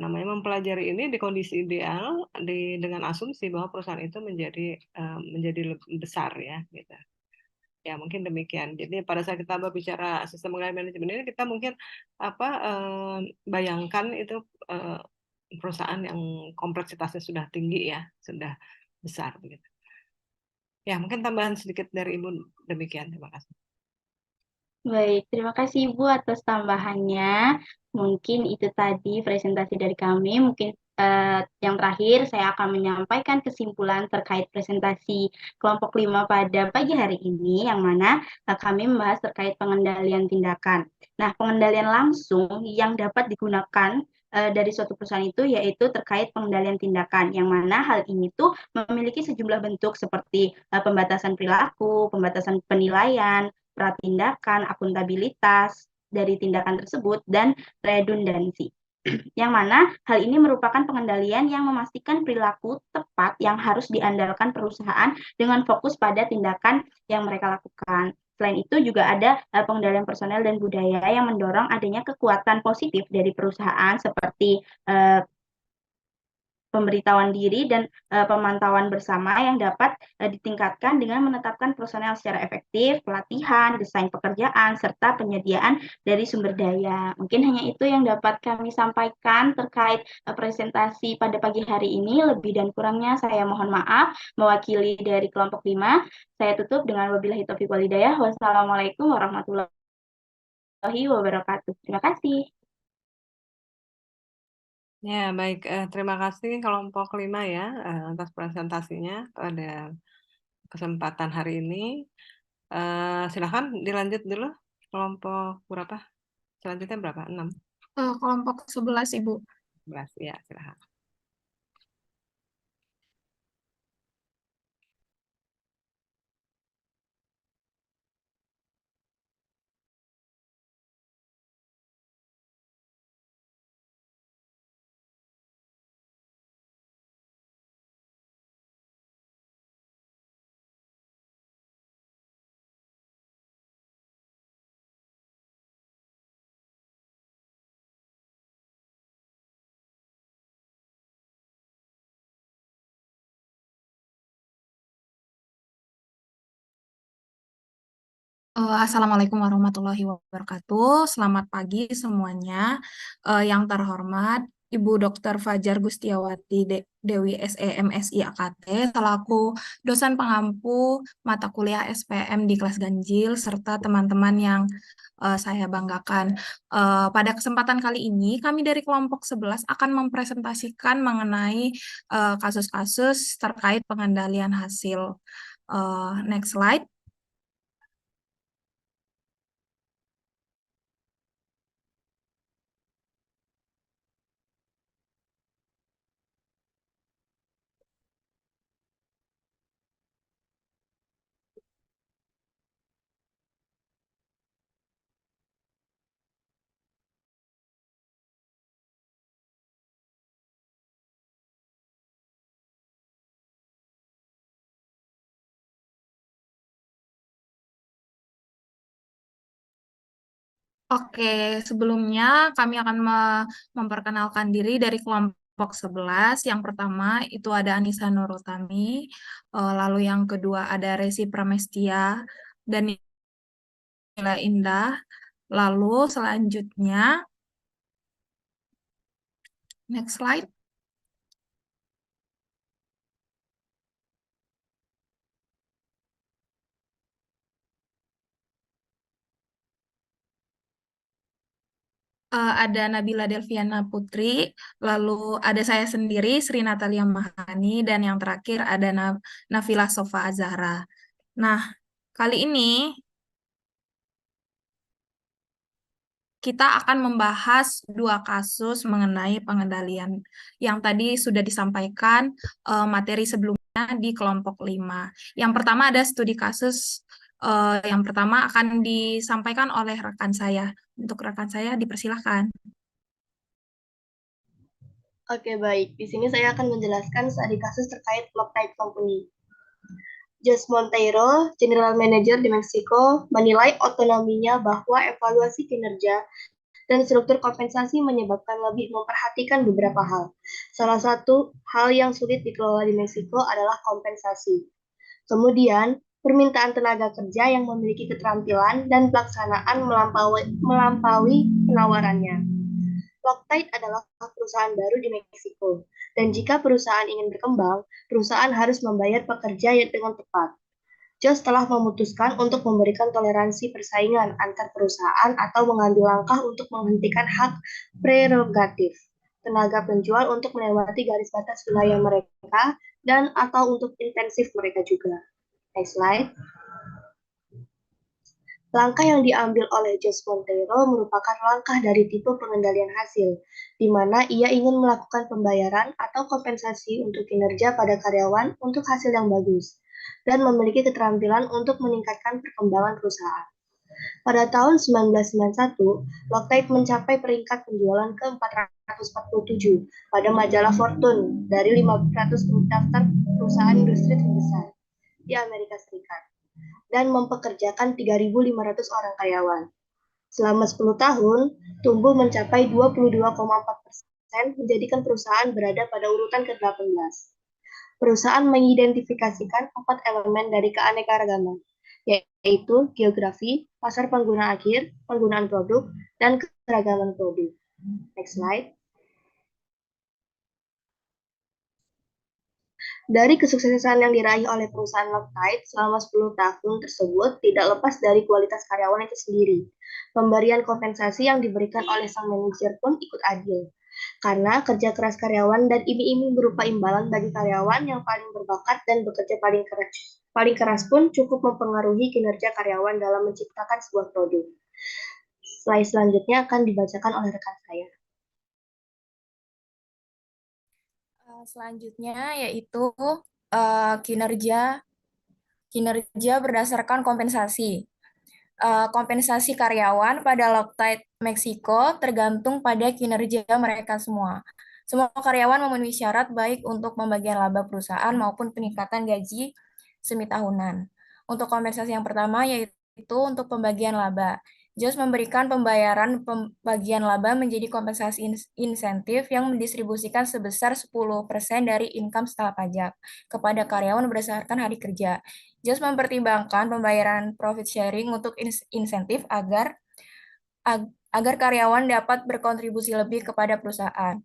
mempelajari ini di kondisi ideal dengan asumsi bahwa perusahaan itu menjadi lebih besar ya gitu. Ya mungkin demikian. Jadi pada saat kita berbicara sistem pengendalian manajemen ini kita mungkin bayangkan itu perusahaan yang kompleksitasnya sudah tinggi ya, sudah besar begitu. Ya mungkin tambahan sedikit dari Ibu demikian. Terima kasih. Baik, terima kasih Ibu atas tambahannya. Mungkin itu tadi presentasi dari kami. Mungkin yang terakhir saya akan menyampaikan kesimpulan terkait presentasi kelompok 5 pada pagi hari ini, yang mana kami membahas terkait pengendalian tindakan. Nah, pengendalian langsung yang dapat digunakan dari suatu perusahaan itu yaitu terkait pengendalian tindakan, yang mana hal ini tuh memiliki sejumlah bentuk seperti pembatasan perilaku, pembatasan penilaian, pratindakan, akuntabilitas dari tindakan tersebut, dan redundansi. Yang mana hal ini merupakan pengendalian yang memastikan perilaku tepat yang harus diandalkan perusahaan dengan fokus pada tindakan yang mereka lakukan. Selain itu juga ada pengendalian personel dan budaya yang mendorong adanya kekuatan positif dari perusahaan seperti pemberitahuan diri dan pemantauan bersama yang dapat ditingkatkan dengan menetapkan personel secara efektif, pelatihan, desain pekerjaan, serta penyediaan dari sumber daya. Mungkin hanya itu yang dapat kami sampaikan terkait presentasi pada pagi hari ini. Lebih dan kurangnya saya mohon maaf mewakili dari kelompok 5. Saya tutup dengan wabillahi taufiq wal hidayah. Wassalamualaikum warahmatullahi wabarakatuh. Terima kasih. Ya, baik. Terima kasih kelompok 5 ya atas presentasinya pada kesempatan hari ini. Silakan dilanjut dulu. Kelompok berapa? Selanjutnya berapa? 6? Kelompok 11, Ibu. 11, ya silakan. Assalamualaikum warahmatullahi wabarakatuh. Selamat pagi semuanya. Yang terhormat Ibu Dr. Fajar Gustiawati Dewi SEMSI AKT selaku dosen pengampu mata kuliah SPM di kelas ganjil serta teman-teman yang saya banggakan. Pada kesempatan kali ini kami dari kelompok 11 akan mempresentasikan mengenai kasus-kasus terkait pengendalian hasil. Next slide. Oke, sebelumnya kami akan memperkenalkan diri dari kelompok 11. Yang pertama itu ada Anissa Nurutami, lalu yang kedua ada Resi Pramestia dan Nila Indah. Lalu selanjutnya, next slide. Ada Nabila Delviana Putri, lalu ada saya sendiri, Sri Natalia Mahani, dan yang terakhir ada Nafila Sofa Azahra. Nah, kali ini kita akan membahas 2 kasus mengenai pengendalian yang tadi sudah disampaikan materi sebelumnya. di kelompok 5. Yang pertama ada studi kasus, yang pertama akan disampaikan oleh rekan saya. Untuk rekan saya dipersilahkan. Oke, baik. Di sini saya akan menjelaskan studi kasus terkait Loctite Company. Jose Monteiro, General Manager di Meksiko, menilai otonominya bahwa evaluasi kinerja dan struktur kompensasi menyebabkan lebih memperhatikan beberapa hal. Salah satu hal yang sulit dikelola di Meksiko adalah kompensasi. Kemudian, permintaan tenaga kerja yang memiliki keterampilan dan pelaksanaan melampaui penawarannya. Loctite adalah perusahaan baru di Meksiko, dan jika perusahaan ingin berkembang, perusahaan harus membayar pekerja dengan tepat. Jos telah memutuskan untuk memberikan toleransi persaingan antar perusahaan atau mengambil langkah untuk menghentikan hak prerogatif tenaga penjual untuk melewati garis batas wilayah mereka dan atau untuk intensif mereka juga. Next slide. Langkah yang diambil oleh Jose Monteiro merupakan langkah dari tipe pengendalian hasil, di mana ia ingin melakukan pembayaran atau kompensasi untuk kinerja pada karyawan untuk hasil yang bagus, dan memiliki keterampilan untuk meningkatkan perkembangan perusahaan. Pada tahun 1991, Loctite mencapai peringkat penjualan ke-447 pada majalah Fortune dari 500 daftar perusahaan industri terbesar di Amerika Serikat dan mempekerjakan 3.500 orang karyawan. Selama 10 tahun, tumbuh mencapai 22,4%, menjadikan perusahaan berada pada urutan ke-18. Perusahaan mengidentifikasikan 4 elemen dari keanekaragaman, yaitu geografi, pasar pengguna akhir, penggunaan produk, dan keragaman produk. Next slide. Dari kesuksesan yang diraih oleh perusahaan Loctite selama 10 tahun tersebut tidak lepas dari kualitas karyawan itu sendiri. Pemberian kompensasi yang diberikan oleh sang manajer pun ikut adil. Karena kerja keras karyawan dan iming-iming berupa imbalan bagi karyawan yang paling berbakat dan bekerja paling keras pun cukup mempengaruhi kinerja karyawan dalam menciptakan sebuah produk. Slide selanjutnya akan dibacakan oleh rekan saya. Selanjutnya yaitu kinerja berdasarkan kompensasi. Kompensasi karyawan pada Loctite Meksiko tergantung pada kinerja mereka semua. Semua karyawan memenuhi syarat baik untuk pembagian laba perusahaan maupun peningkatan gaji semi tahunan. Untuk kompensasi yang pertama yaitu untuk pembagian laba. Jos memberikan pembayaran pembagian laba menjadi kompensasi insentif yang mendistribusikan sebesar 10% dari income setelah pajak kepada karyawan berdasarkan hari kerja. Jos mempertimbangkan pembayaran profit sharing untuk insentif agar karyawan dapat berkontribusi lebih kepada perusahaan.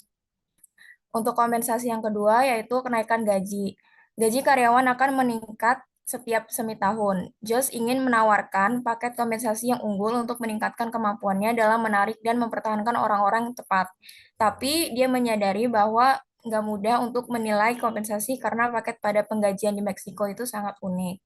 Untuk kompensasi yang kedua yaitu kenaikan gaji. Gaji karyawan akan meningkat setiap semi tahun. Jos ingin menawarkan paket kompensasi yang unggul untuk meningkatkan kemampuannya dalam menarik dan mempertahankan orang-orang yang tepat. Tapi dia menyadari bahwa nggak mudah untuk menilai kompensasi karena paket pada penggajian di Meksiko itu sangat unik.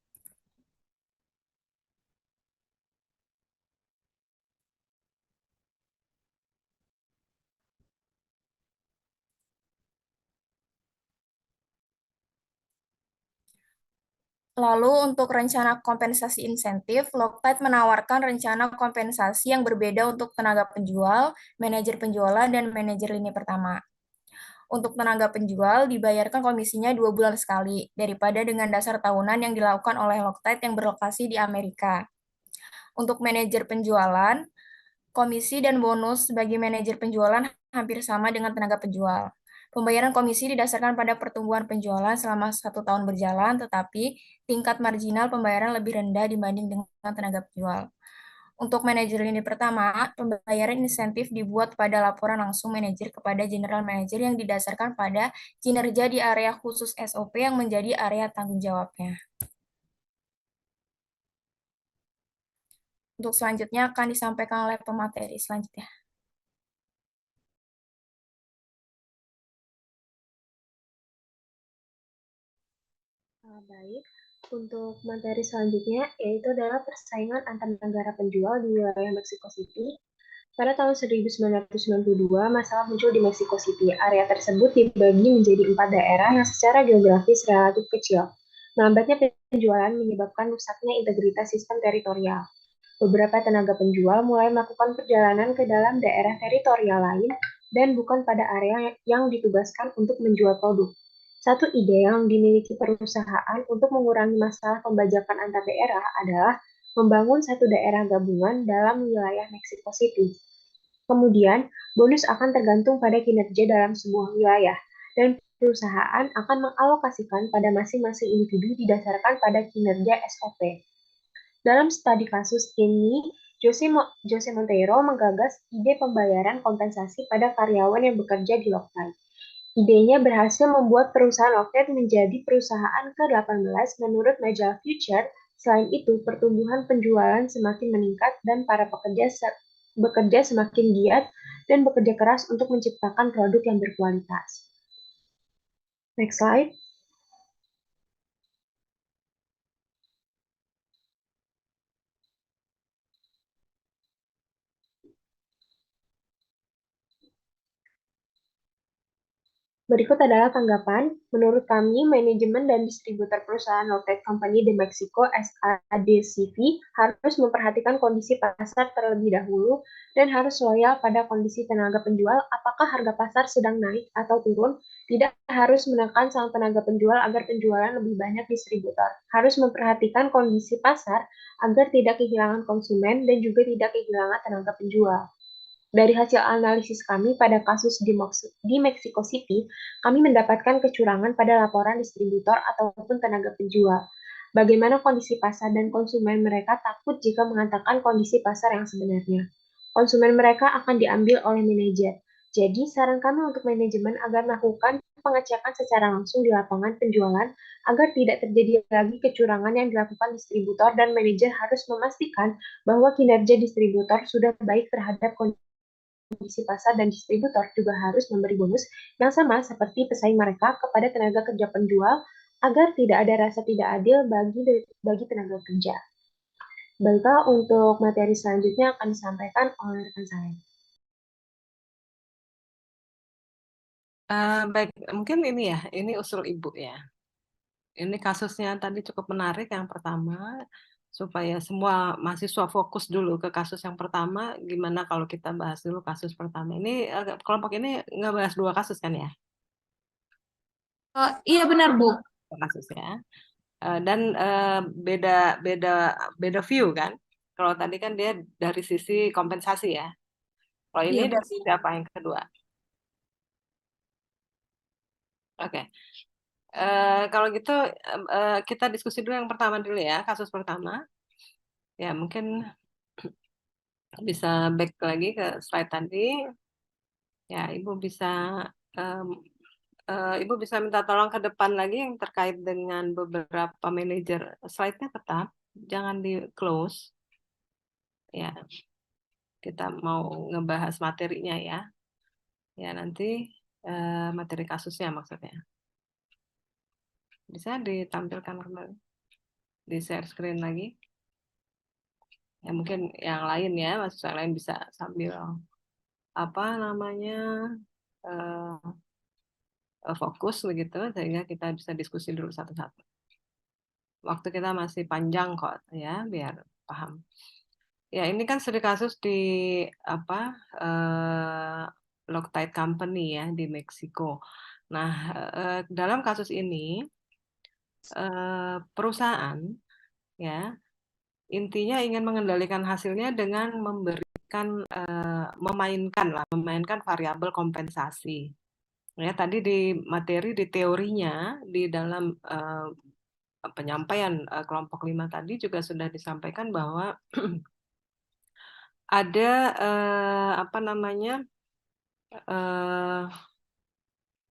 Lalu untuk rencana kompensasi insentif, Loctite menawarkan rencana kompensasi yang berbeda untuk tenaga penjual, manajer penjualan, dan manajer lini pertama. Untuk tenaga penjual, dibayarkan komisinya 2 bulan sekali, daripada dengan dasar tahunan yang dilakukan oleh Loctite yang berlokasi di Amerika. Untuk manajer penjualan, komisi dan bonus bagi manajer penjualan hampir sama dengan tenaga penjual. Pembayaran komisi didasarkan pada pertumbuhan penjualan selama 1 tahun berjalan, tetapi tingkat marginal pembayaran lebih rendah dibanding dengan tenaga penjual. Untuk manajer lini pertama, pembayaran insentif dibuat pada laporan langsung manajer kepada general manager yang didasarkan pada kinerja di area khusus SOP yang menjadi area tanggung jawabnya. Untuk selanjutnya akan disampaikan oleh pemateri selanjutnya. Baik, untuk materi selanjutnya yaitu adalah persaingan antar negara penjual di wilayah Mexico City. Pada tahun 1992, masalah muncul di Mexico City. Area tersebut dibagi menjadi 4 daerah yang secara geografis relatif kecil. Melambatnya penjualan menyebabkan rusaknya integritas sistem teritorial. Beberapa tenaga penjual mulai melakukan perjalanan ke dalam daerah teritorial lain dan bukan pada area yang ditugaskan untuk menjual produk. Satu ide yang dimiliki perusahaan untuk mengurangi masalah pembajakan antar daerah adalah membangun satu daerah gabungan dalam wilayah Mexico City. Kemudian, bonus akan tergantung pada kinerja dalam sebuah wilayah, dan perusahaan akan mengalokasikan pada masing-masing individu didasarkan pada kinerja SOP. Dalam studi kasus ini, Jose Monteiro menggagas ide pembayaran kompensasi pada karyawan yang bekerja di Loctite. Idenya berhasil membuat perusahaan Loctite menjadi perusahaan ke-18 menurut majalah Future. Selain itu, pertumbuhan penjualan semakin meningkat dan para pekerja bekerja semakin giat dan bekerja keras untuk menciptakan produk yang berkualitas. Next slide. Berikut adalah tanggapan. Menurut kami, manajemen dan distributor perusahaan Loctite Company di Meksiko (SADCV) harus memperhatikan kondisi pasar terlebih dahulu dan harus loyal pada kondisi tenaga penjual. Apakah harga pasar sedang naik atau turun? Tidak harus menekan sang tenaga penjual agar penjualan lebih banyak distributor. Harus memperhatikan kondisi pasar agar tidak kehilangan konsumen dan juga tidak kehilangan tenaga penjual. Dari hasil analisis kami pada kasus di Mexico City, kami mendapatkan kecurangan pada laporan distributor ataupun tenaga penjual. Bagaimana kondisi pasar dan konsumen mereka takut jika mengatakan kondisi pasar yang sebenarnya. Konsumen mereka akan diambil oleh manajer. Jadi, saran kami untuk manajemen agar melakukan pengecekan secara langsung di lapangan penjualan agar tidak terjadi lagi kecurangan yang dilakukan distributor, dan manajer harus memastikan bahwa kinerja distributor sudah baik terhadap kondisi pasar, dan distributor juga harus memberi bonus yang sama seperti pesaing mereka kepada tenaga kerja penjual agar tidak ada rasa tidak adil bagi tenaga kerja. Baiklah, untuk materi selanjutnya akan disampaikan oleh rekan saya. Baik, mungkin ini ya, ini usul Ibu ya. Ini kasusnya tadi cukup menarik yang pertama, supaya semua mahasiswa fokus dulu ke kasus yang pertama. Gimana kalau kita bahas dulu kasus pertama? Ini kelompok ini nggak bahas dua kasus kan ya? Iya benar, Bu. Kasus ya. Dan beda view kan. Kalau tadi kan dia dari sisi kompensasi ya. Kalau ini dari sisi apa yang kedua? Oke. Kalau gitu kita diskusi dulu yang pertama dulu ya, kasus pertama. Ya mungkin bisa back lagi ke slide tadi. Ya, Ibu bisa minta tolong ke depan lagi yang terkait dengan beberapa manajer. Slide-nya tetap, jangan di close. Ya, kita mau ngebahas materinya ya. Ya, nanti materi kasusnya maksudnya. Bisa ditampilkan kembali. Di share screen lagi. Ya, mungkin yang lain ya, mahasiswa yang lain bisa sambil fokus begitu, sehingga kita bisa diskusi dulu satu-satu. Waktu kita masih panjang kok ya, biar paham. Ya, ini kan studi kasus di Loctite Company ya di Meksiko. Nah, dalam kasus ini perusahaan ya intinya ingin mengendalikan hasilnya dengan memainkan variabel kompensasi. Ya, tadi di materi di teorinya di dalam penyampaian kelompok 5 tadi juga sudah disampaikan bahwa ada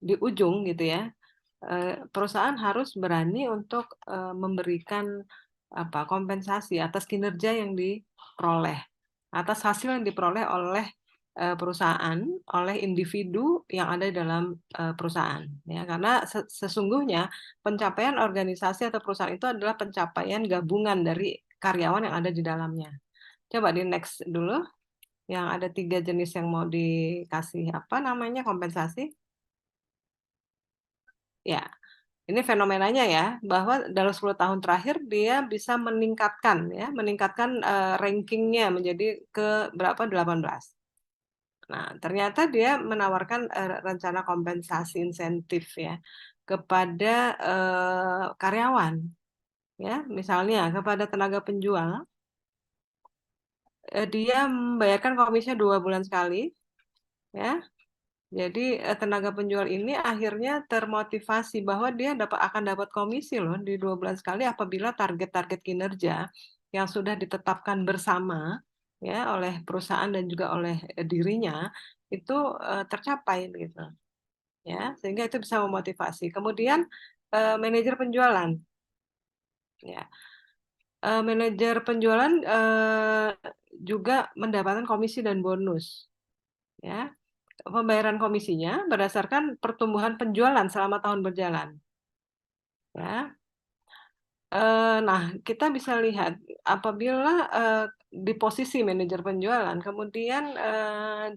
di ujung gitu ya, perusahaan harus berani untuk memberikan kompensasi atas kinerja yang diperoleh, atas hasil yang diperoleh oleh perusahaan, oleh individu yang ada dalam perusahaan ya, karena sesungguhnya pencapaian organisasi atau perusahaan itu adalah pencapaian gabungan dari karyawan yang ada di dalamnya. Coba di next dulu. yang ada 3 jenis yang mau dikasih apa namanya kompensasi. Ya, ini fenomenanya ya, bahwa dalam 10 tahun terakhir dia bisa meningkatkan rankingnya menjadi ke berapa 18. Nah, ternyata dia menawarkan rencana kompensasi insentif ya kepada karyawan ya, misalnya kepada tenaga penjual dia membayarkan komisinya 2 bulan sekali ya. Jadi tenaga penjual ini akhirnya termotivasi bahwa dia akan dapat komisi loh di 2 bulan sekali apabila target-target kinerja yang sudah ditetapkan bersama ya oleh perusahaan dan juga oleh dirinya itu tercapai gitu ya, sehingga itu bisa memotivasi. Kemudian manajer penjualan ya. Manajer penjualan juga mendapatkan komisi dan bonus ya. Pembayaran komisinya berdasarkan pertumbuhan penjualan selama tahun berjalan. Ya. Nah, kita bisa lihat apabila di posisi manajer penjualan, kemudian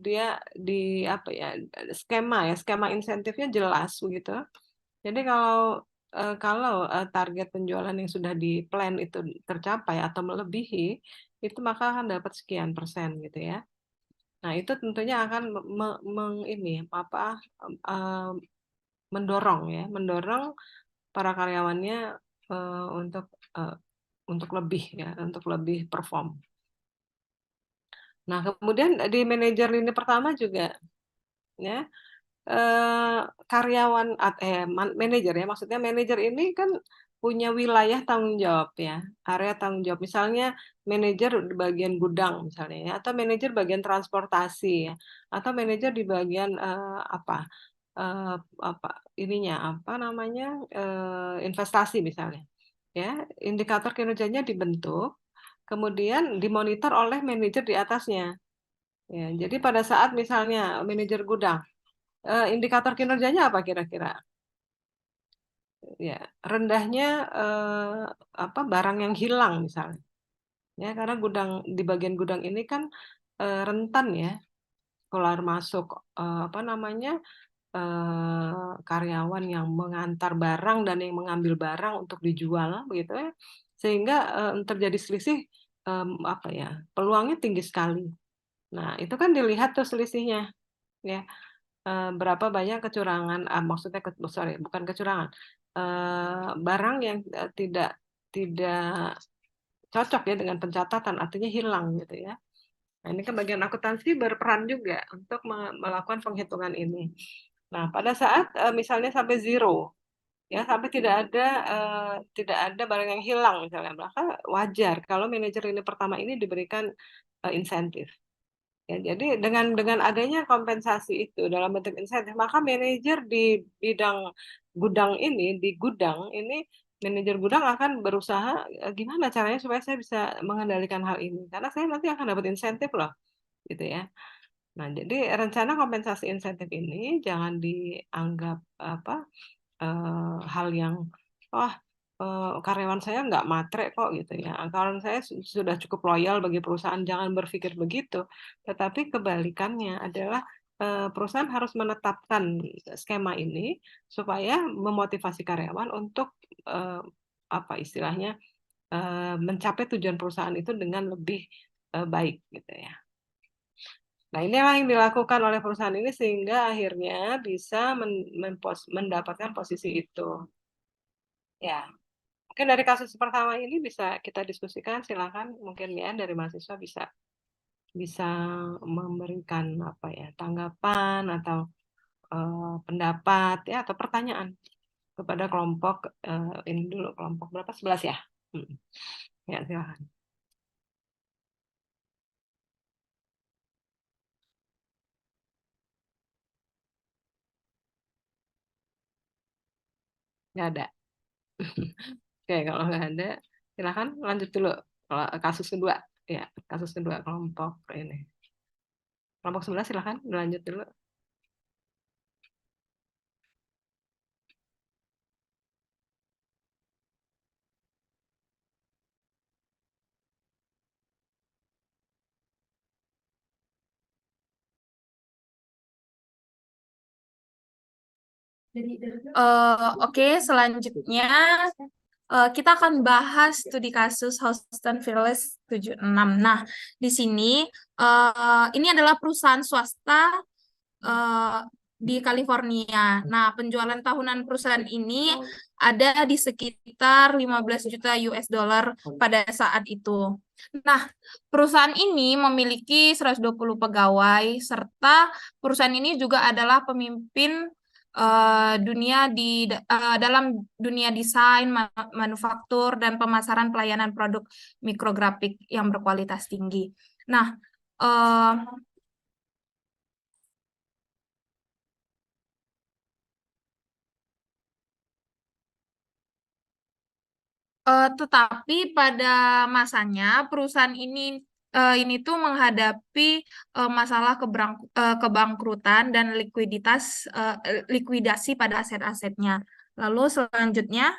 dia di apa ya skema insentifnya jelas begitu. Jadi kalau target penjualan yang sudah di plan itu tercapai atau melebihi, itu maka akan dapat sekian persen gitu ya. Nah, itu tentunya akan mendorong para karyawannya untuk lebih ya, untuk lebih perform. Nah, kemudian di manajer lini pertama juga ya karyawan manajer ya, maksudnya manajer ini kan punya wilayah tanggung jawab ya, area tanggung jawab. Misalnya manajer di bagian gudang misalnya ya, atau manajer bagian transportasi ya, atau manajer di bagian investasi misalnya. Ya, indikator kinerjanya dibentuk, kemudian dimonitor oleh manajer di atasnya. Ya, jadi pada saat misalnya manajer gudang, indikator kinerjanya apa kira-kira? Ya, rendahnya barang yang hilang misalnya. Ya, karena di bagian gudang ini kan rentan ya, keluar masuk karyawan yang mengantar barang dan yang mengambil barang untuk dijual begitu ya, sehingga terjadi selisih peluangnya tinggi sekali. Nah, itu kan dilihat tuh selisihnya ya, berapa banyak kecurangan, maksudnya bukan kecurangan, barang yang tidak cocok ya dengan pencatatan, artinya hilang gitu ya. Nah, ini kan bagian akuntansi berperan juga untuk melakukan penghitungan ini. Nah, pada saat misalnya sampai zero, ya sampai tidak ada barang yang hilang misalnya, maka wajar kalau manajer ini pertama ini diberikan insentif. Ya, jadi dengan adanya kompensasi itu dalam bentuk insentif, maka manajer di bidang gudang ini, manajer gudang akan berusaha gimana caranya supaya saya bisa mengendalikan hal ini, karena saya nanti akan dapat insentif loh, gitu ya. Nah, jadi rencana kompensasi insentif ini jangan dianggap hal yang karyawan saya nggak matre kok gitu ya. Karyawan saya sudah cukup loyal bagi perusahaan, jangan berpikir begitu. Tetapi kebalikannya adalah perusahaan harus menetapkan skema ini supaya memotivasi karyawan untuk istilahnya mencapai tujuan perusahaan itu dengan lebih baik gitu ya. Nah, inilah yang dilakukan oleh perusahaan ini sehingga akhirnya bisa mendapatkan posisi itu. Ya, mungkin dari kasus pertama ini bisa kita diskusikan, silakan mungkin ya dari mahasiswa bisa bisa memberikan tanggapan atau pendapat ya atau pertanyaan kepada kelompok ini dulu, kelompok berapa? 11 ya. Ya, silakan. Nggak ada. Oke, kalau nggak ada, silakan lanjut dulu. Kalau kasus kedua, ya kasus kedua kelompok ini. Kelompok 11 silakan lanjut dulu. Oke, selanjutnya kita akan bahas studi kasus Houston Fearless 76. Nah, di sini ini adalah perusahaan swasta di California. Nah, penjualan tahunan perusahaan ini ada di sekitar 15 juta US dollar pada saat itu. Nah, perusahaan ini memiliki 120 pegawai serta perusahaan ini juga adalah pemimpin dalam dunia desain, manufaktur, dan pemasaran pelayanan produk mikrografik yang berkualitas tinggi. Nah, tetapi pada masanya perusahaan ini tuh menghadapi masalah kebangkrutan dan likuidasi pada aset-asetnya. Lalu selanjutnya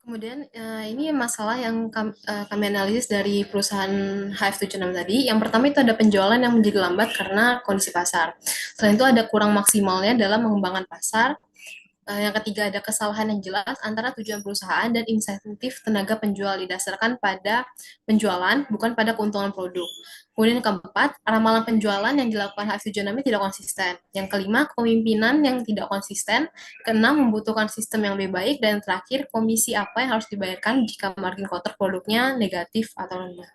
Kemudian ini masalah yang kami analisis dari perusahaan HF76 tadi. Yang pertama itu ada penjualan yang menjadi lambat karena kondisi pasar. Selain itu ada kurang maksimalnya dalam mengembangkan pasar. Yang ketiga ada kesalahan yang jelas antara tujuan perusahaan dan insentif tenaga penjual didasarkan pada penjualan, bukan pada keuntungan produk. Kemudian yang keempat, ramalan penjualan yang dilakukan HF76 ini tidak konsisten. Yang kelima, kepemimpinan yang tidak konsisten. Keenam, membutuhkan sistem yang lebih baik. Dan terakhir, komisi apa yang harus dibayarkan jika margin kotor produknya negatif atau rendah.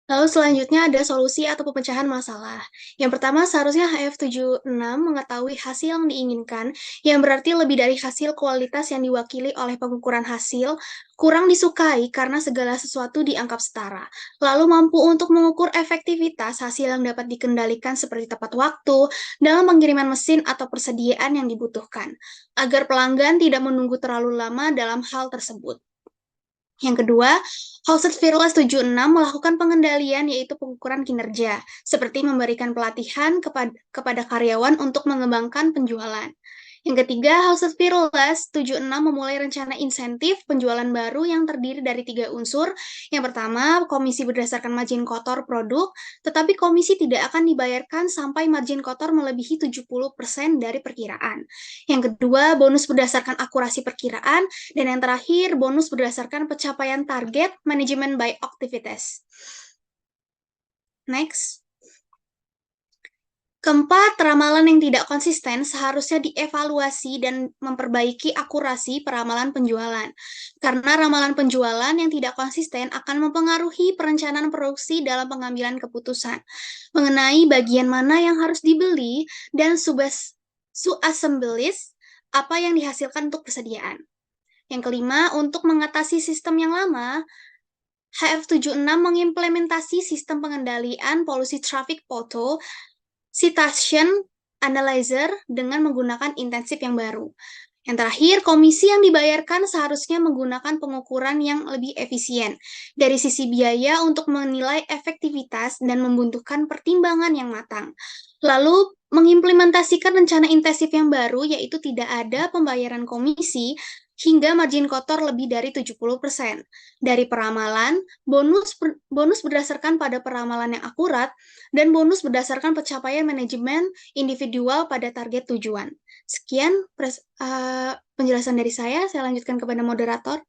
Lalu selanjutnya ada solusi atau pemecahan masalah. Yang pertama, seharusnya HF76 mengetahui hasil yang diinginkan, yang berarti lebih dari hasil kualitas yang diwakili oleh pengukuran hasil, kurang disukai karena segala sesuatu dianggap setara. Lalu mampu untuk mengukur efektivitas hasil yang dapat dikendalikan seperti tepat waktu, dalam pengiriman mesin atau persediaan yang dibutuhkan, agar pelanggan tidak menunggu terlalu lama dalam hal tersebut. Yang kedua, Houston Fearless 76 melakukan pengendalian yaitu pengukuran kinerja, seperti memberikan pelatihan kepada karyawan untuk mengembangkan penjualan. Yang ketiga, Houston Fearless 76 memulai rencana insentif penjualan baru yang terdiri dari 3 unsur. Yang pertama, komisi berdasarkan margin kotor produk, tetapi komisi tidak akan dibayarkan sampai margin kotor melebihi 70% dari perkiraan. Yang kedua, bonus berdasarkan akurasi perkiraan. Dan yang terakhir, bonus berdasarkan pencapaian target manajemen by activities. Next. Keempat, ramalan yang tidak konsisten seharusnya dievaluasi dan memperbaiki akurasi peramalan penjualan. Karena ramalan penjualan yang tidak konsisten akan mempengaruhi perencanaan produksi dalam pengambilan keputusan mengenai bagian mana yang harus dibeli dan sub-assemblies apa yang dihasilkan untuk persediaan. Yang kelima, untuk mengatasi sistem yang lama, HF76 mengimplementasi sistem pengendalian polusi traffic photo citation analyzer dengan menggunakan intensif yang baru. Yang terakhir, komisi yang dibayarkan seharusnya menggunakan pengukuran yang lebih efisien dari sisi biaya untuk menilai efektivitas dan membutuhkan pertimbangan yang matang. Lalu, mengimplementasikan rencana intensif yang baru, yaitu tidak ada pembayaran komisi hingga margin kotor lebih dari 70%. Dari peramalan, bonus berdasarkan pada peramalan yang akurat, dan bonus berdasarkan pencapaian manajemen individual pada target tujuan. Sekian penjelasan dari saya lanjutkan kepada moderator.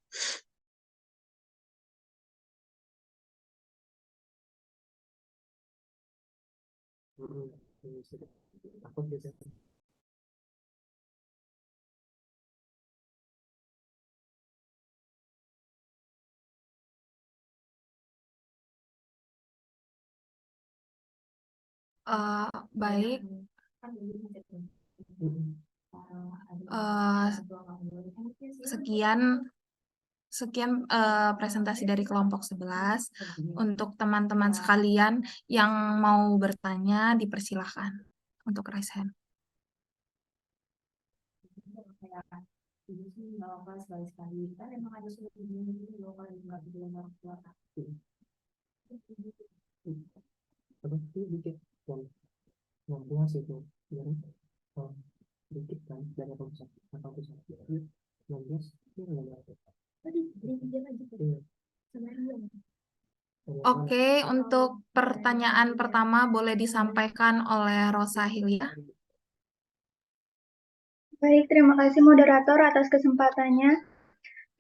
Baik. Sekian presentasi dari kelompok 11. Untuk teman-teman sekalian yang mau bertanya, dipersilahkan untuk raise hand. Oke, untuk pertanyaan pertama boleh disampaikan oleh Rosa Hilya. Baik, terima kasih moderator atas kesempatannya.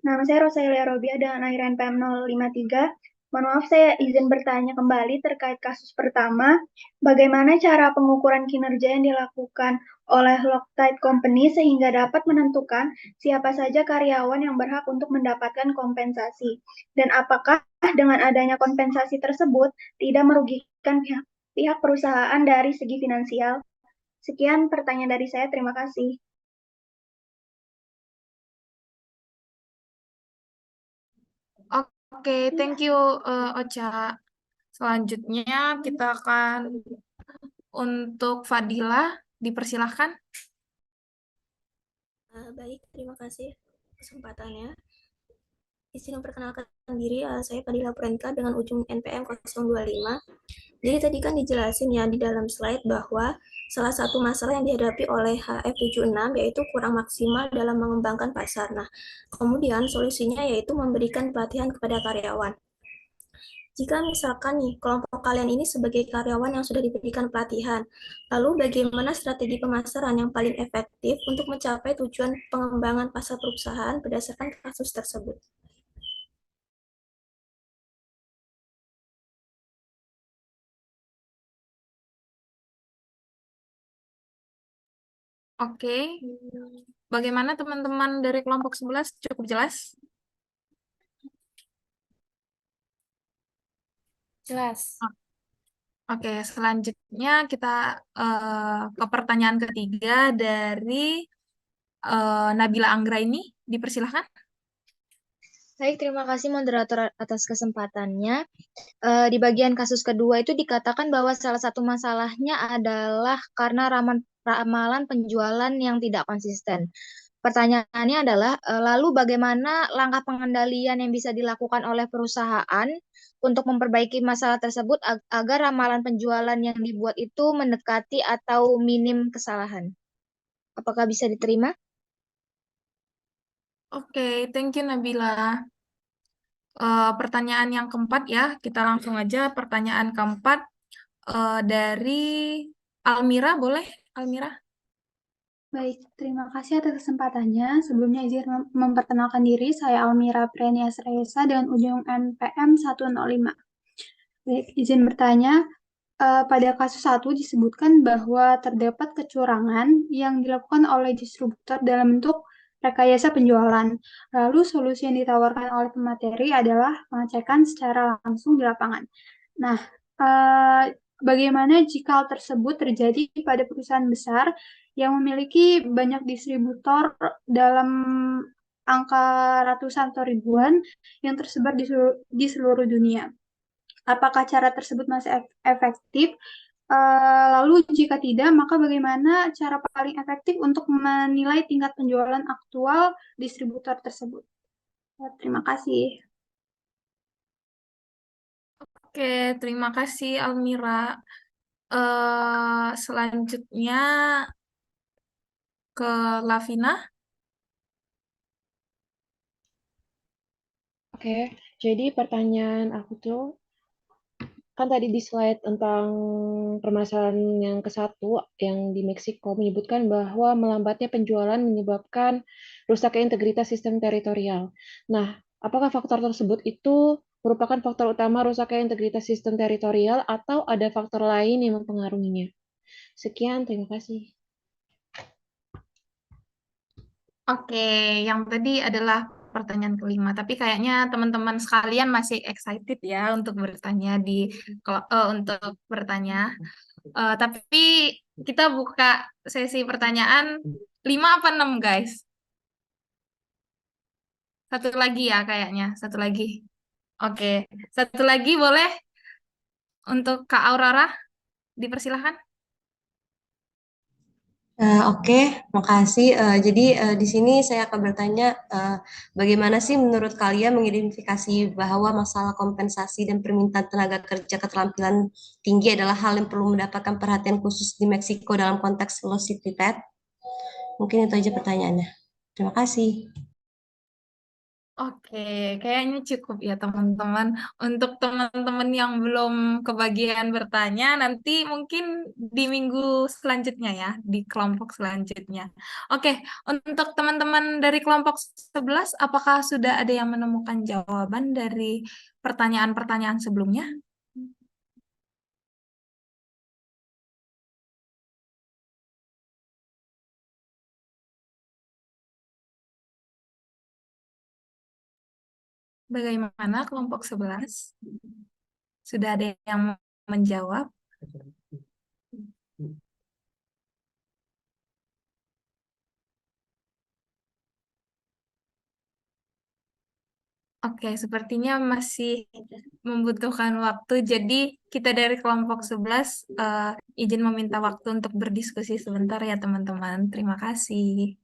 Nama saya Rosa Hilya Robia dengan akhir NPM 053. Mohon maaf, saya izin bertanya kembali terkait kasus pertama. Bagaimana cara pengukuran kinerja yang dilakukan oleh Loctite Company sehingga dapat menentukan siapa saja karyawan yang berhak untuk mendapatkan kompensasi? Dan apakah dengan adanya kompensasi tersebut tidak merugikan pihak perusahaan dari segi finansial? Sekian pertanyaan dari saya, terima kasih. Oke, thank you Ocha. Selanjutnya kita akan untuk Fadila, dipersilahkan. Baik, terima kasih kesempatannya. Izin memperkenalkan diri, saya Fadila Purenka dengan ujung NPM 025. Jadi tadi kan dijelasin ya di dalam slide bahwa salah satu masalah yang dihadapi oleh HF76 yaitu kurang maksimal dalam mengembangkan pasar. Nah, kemudian solusinya yaitu memberikan pelatihan kepada karyawan. Jika misalkan nih, kelompok kalian ini sebagai karyawan yang sudah diberikan pelatihan, lalu bagaimana strategi pemasaran yang paling efektif untuk mencapai tujuan pengembangan pasar perusahaan berdasarkan kasus tersebut? Oke, bagaimana teman-teman dari kelompok 11? Cukup jelas? Jelas. Oke, selanjutnya kita ke pertanyaan ketiga dari Nabila Anggraini. Dipersilahkan. Baik, terima kasih moderator atas kesempatannya. Di bagian kasus kedua itu dikatakan bahwa salah satu masalahnya adalah karena ramalan penjualan yang tidak konsisten. Pertanyaannya adalah, lalu bagaimana langkah pengendalian yang bisa dilakukan oleh perusahaan untuk memperbaiki masalah tersebut agar ramalan penjualan yang dibuat itu mendekati atau minim kesalahan? Apakah bisa diterima? Oke, thank you Nabila. Pertanyaan yang keempat ya, kita langsung aja pertanyaan keempat dari Almira, boleh Almira? Baik, terima kasih atas kesempatannya. Sebelumnya izin memperkenalkan diri, saya Almira Prenias Reza dengan ujung NPM 105. Baik, izin bertanya, pada kasus 1 disebutkan bahwa terdapat kecurangan yang dilakukan oleh distributor dalam bentuk rekayasa penjualan. Lalu solusi yang ditawarkan oleh pemateri adalah pengecekan secara langsung di lapangan. Nah, bagaimana jika hal tersebut terjadi pada perusahaan besar yang memiliki banyak distributor dalam angka ratusan atau ribuan yang tersebar di seluruh dunia? Apakah cara tersebut masih efektif? Lalu jika tidak, maka bagaimana cara paling efektif untuk menilai tingkat penjualan aktual distributor tersebut? Terima kasih. Oke, terima kasih Almira. Selanjutnya ke Lavina. Oke, jadi pertanyaan aku tuh, kan tadi di slide tentang permasalahan yang ke-1 yang di Meksiko menyebutkan bahwa melambatnya penjualan menyebabkan rusaknya integritas sistem teritorial. Nah, apakah faktor tersebut itu merupakan faktor utama rusaknya integritas sistem teritorial atau ada faktor lain yang mempengaruhinya? Sekian, terima kasih. Oke, yang tadi adalah pertanyaan kelima, tapi kayaknya teman-teman sekalian masih excited ya untuk bertanya untuk bertanya. Tapi kita buka sesi pertanyaan 5 apa 6, guys? Satu lagi ya kayaknya, satu lagi. Oke, satu lagi boleh untuk Kak Aurora, dipersilahkan. Oke, makasih. Jadi di sini saya akan bertanya, bagaimana sih menurut kalian mengidentifikasi bahwa masalah kompensasi dan permintaan tenaga kerja keterampilan tinggi adalah hal yang perlu mendapatkan perhatian khusus di Meksiko dalam konteks low city Ted? Mungkin itu aja pertanyaannya. Terima kasih. Oke, kayaknya cukup ya teman-teman. Untuk teman-teman yang belum kebagian bertanya, nanti mungkin di minggu selanjutnya ya, di kelompok selanjutnya. Oke, untuk teman-teman dari kelompok 11, apakah sudah ada yang menemukan jawaban dari pertanyaan-pertanyaan sebelumnya? Bagaimana kelompok 11? Sudah ada yang menjawab? Oke, sepertinya masih membutuhkan waktu. Jadi kita dari kelompok 11 izin meminta waktu untuk berdiskusi sebentar ya teman-teman. Terima kasih.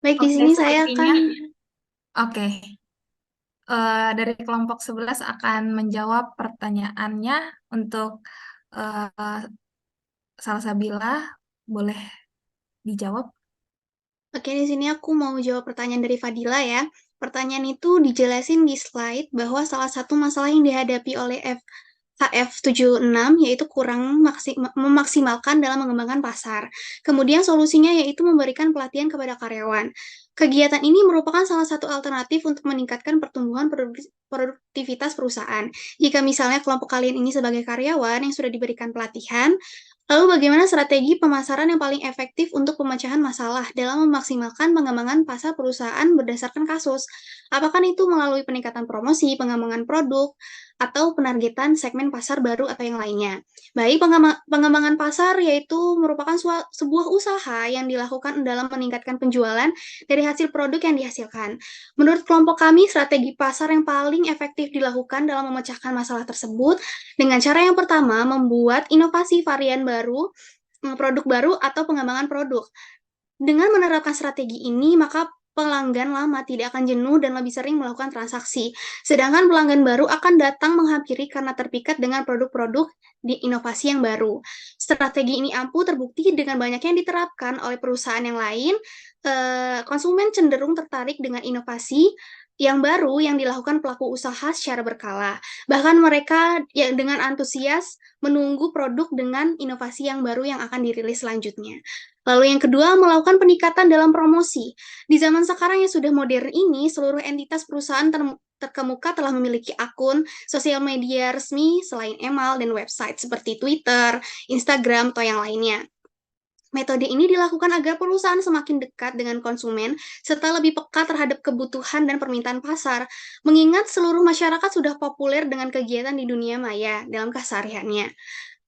Baik, di Oke, sini saya sepertinya. akan Oke. Dari kelompok 11 akan menjawab pertanyaannya untuk eh, Salsabila. Boleh dijawab? Oke, di sini aku mau jawab pertanyaan dari Fadila ya. Pertanyaan itu dijelasin di slide bahwa salah satu masalah yang dihadapi oleh HF76 yaitu kurang memaksimalkan dalam mengembangkan pasar. Kemudian solusinya yaitu memberikan pelatihan kepada karyawan. Kegiatan ini merupakan salah satu alternatif untuk meningkatkan pertumbuhan produktivitas perusahaan. Jika misalnya kelompok kalian ini sebagai karyawan yang sudah diberikan pelatihan, lalu bagaimana strategi pemasaran yang paling efektif untuk pemecahan masalah dalam memaksimalkan pengembangan pasar perusahaan berdasarkan kasus? Apakah itu melalui peningkatan promosi, pengembangan produk, atau penargetan segmen pasar baru atau yang lainnya? Baik, pengembangan pasar yaitu merupakan sebuah usaha yang dilakukan dalam meningkatkan penjualan dari hasil produk yang dihasilkan. Menurut kelompok kami, strategi pasar yang paling efektif dilakukan dalam memecahkan masalah tersebut dengan cara yang pertama, membuat inovasi varian baru, produk baru, atau pengembangan produk. Dengan menerapkan strategi ini, maka pelanggan lama tidak akan jenuh dan lebih sering melakukan transaksi. Sedangkan pelanggan baru akan datang menghampiri karena terpikat dengan produk-produk di inovasi yang baru. Strategi ini ampuh terbukti dengan banyak yang diterapkan oleh perusahaan yang lain. Konsumen cenderung tertarik dengan inovasi yang baru yang dilakukan pelaku usaha secara berkala. Bahkan mereka yang dengan antusias menunggu produk dengan inovasi yang baru yang akan dirilis selanjutnya. Lalu yang kedua, melakukan peningkatan dalam promosi. Di zaman sekarang yang sudah modern ini, seluruh entitas perusahaan terkemuka telah memiliki akun sosial media resmi selain email dan website seperti Twitter, Instagram, atau yang lainnya. Metode ini dilakukan agar perusahaan semakin dekat dengan konsumen serta lebih peka terhadap kebutuhan dan permintaan pasar, mengingat seluruh masyarakat sudah populer dengan kegiatan di dunia maya dalam kesehariannya.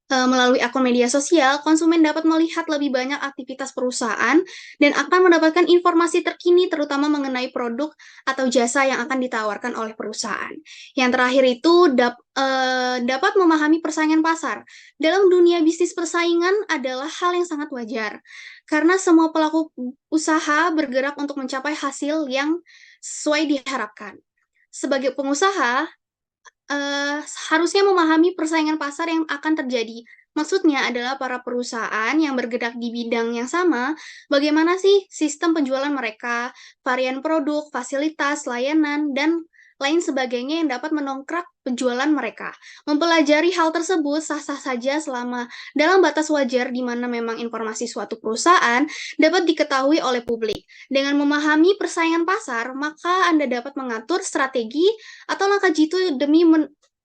Melalui akun media sosial, konsumen dapat melihat lebih banyak aktivitas perusahaan dan akan mendapatkan informasi terkini terutama mengenai produk atau jasa yang akan ditawarkan oleh perusahaan. Yang terakhir itu dapat memahami persaingan pasar. Dalam dunia bisnis persaingan adalah hal yang sangat wajar karena semua pelaku usaha bergerak untuk mencapai hasil yang sesuai diharapkan. Sebagai pengusaha, harusnya memahami persaingan pasar yang akan terjadi. Maksudnya adalah para perusahaan yang bergerak di bidang yang sama, bagaimana sih sistem penjualan mereka, varian produk, fasilitas, layanan, dan lain sebagainya yang dapat mendongkrak penjualan mereka. Mempelajari hal tersebut sah-sah saja selama dalam batas wajar di mana memang informasi suatu perusahaan dapat diketahui oleh publik. Dengan memahami persaingan pasar, maka Anda dapat mengatur strategi atau langkah jitu demi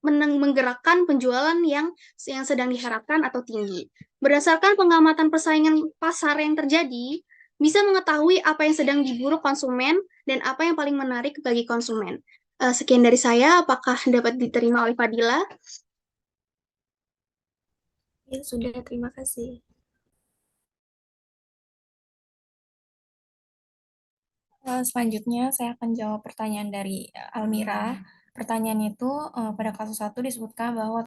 menggerakkan penjualan yang sedang diharapkan atau tinggi. Berdasarkan pengamatan persaingan pasar yang terjadi, bisa mengetahui apa yang sedang diburu konsumen dan apa yang paling menarik bagi konsumen. Sekian dari saya, apakah dapat diterima oleh Fadila? Ya, sudah, terima kasih. Selanjutnya saya akan jawab pertanyaan dari Almira. Pertanyaan itu pada kasus 1 disebutkan bahwa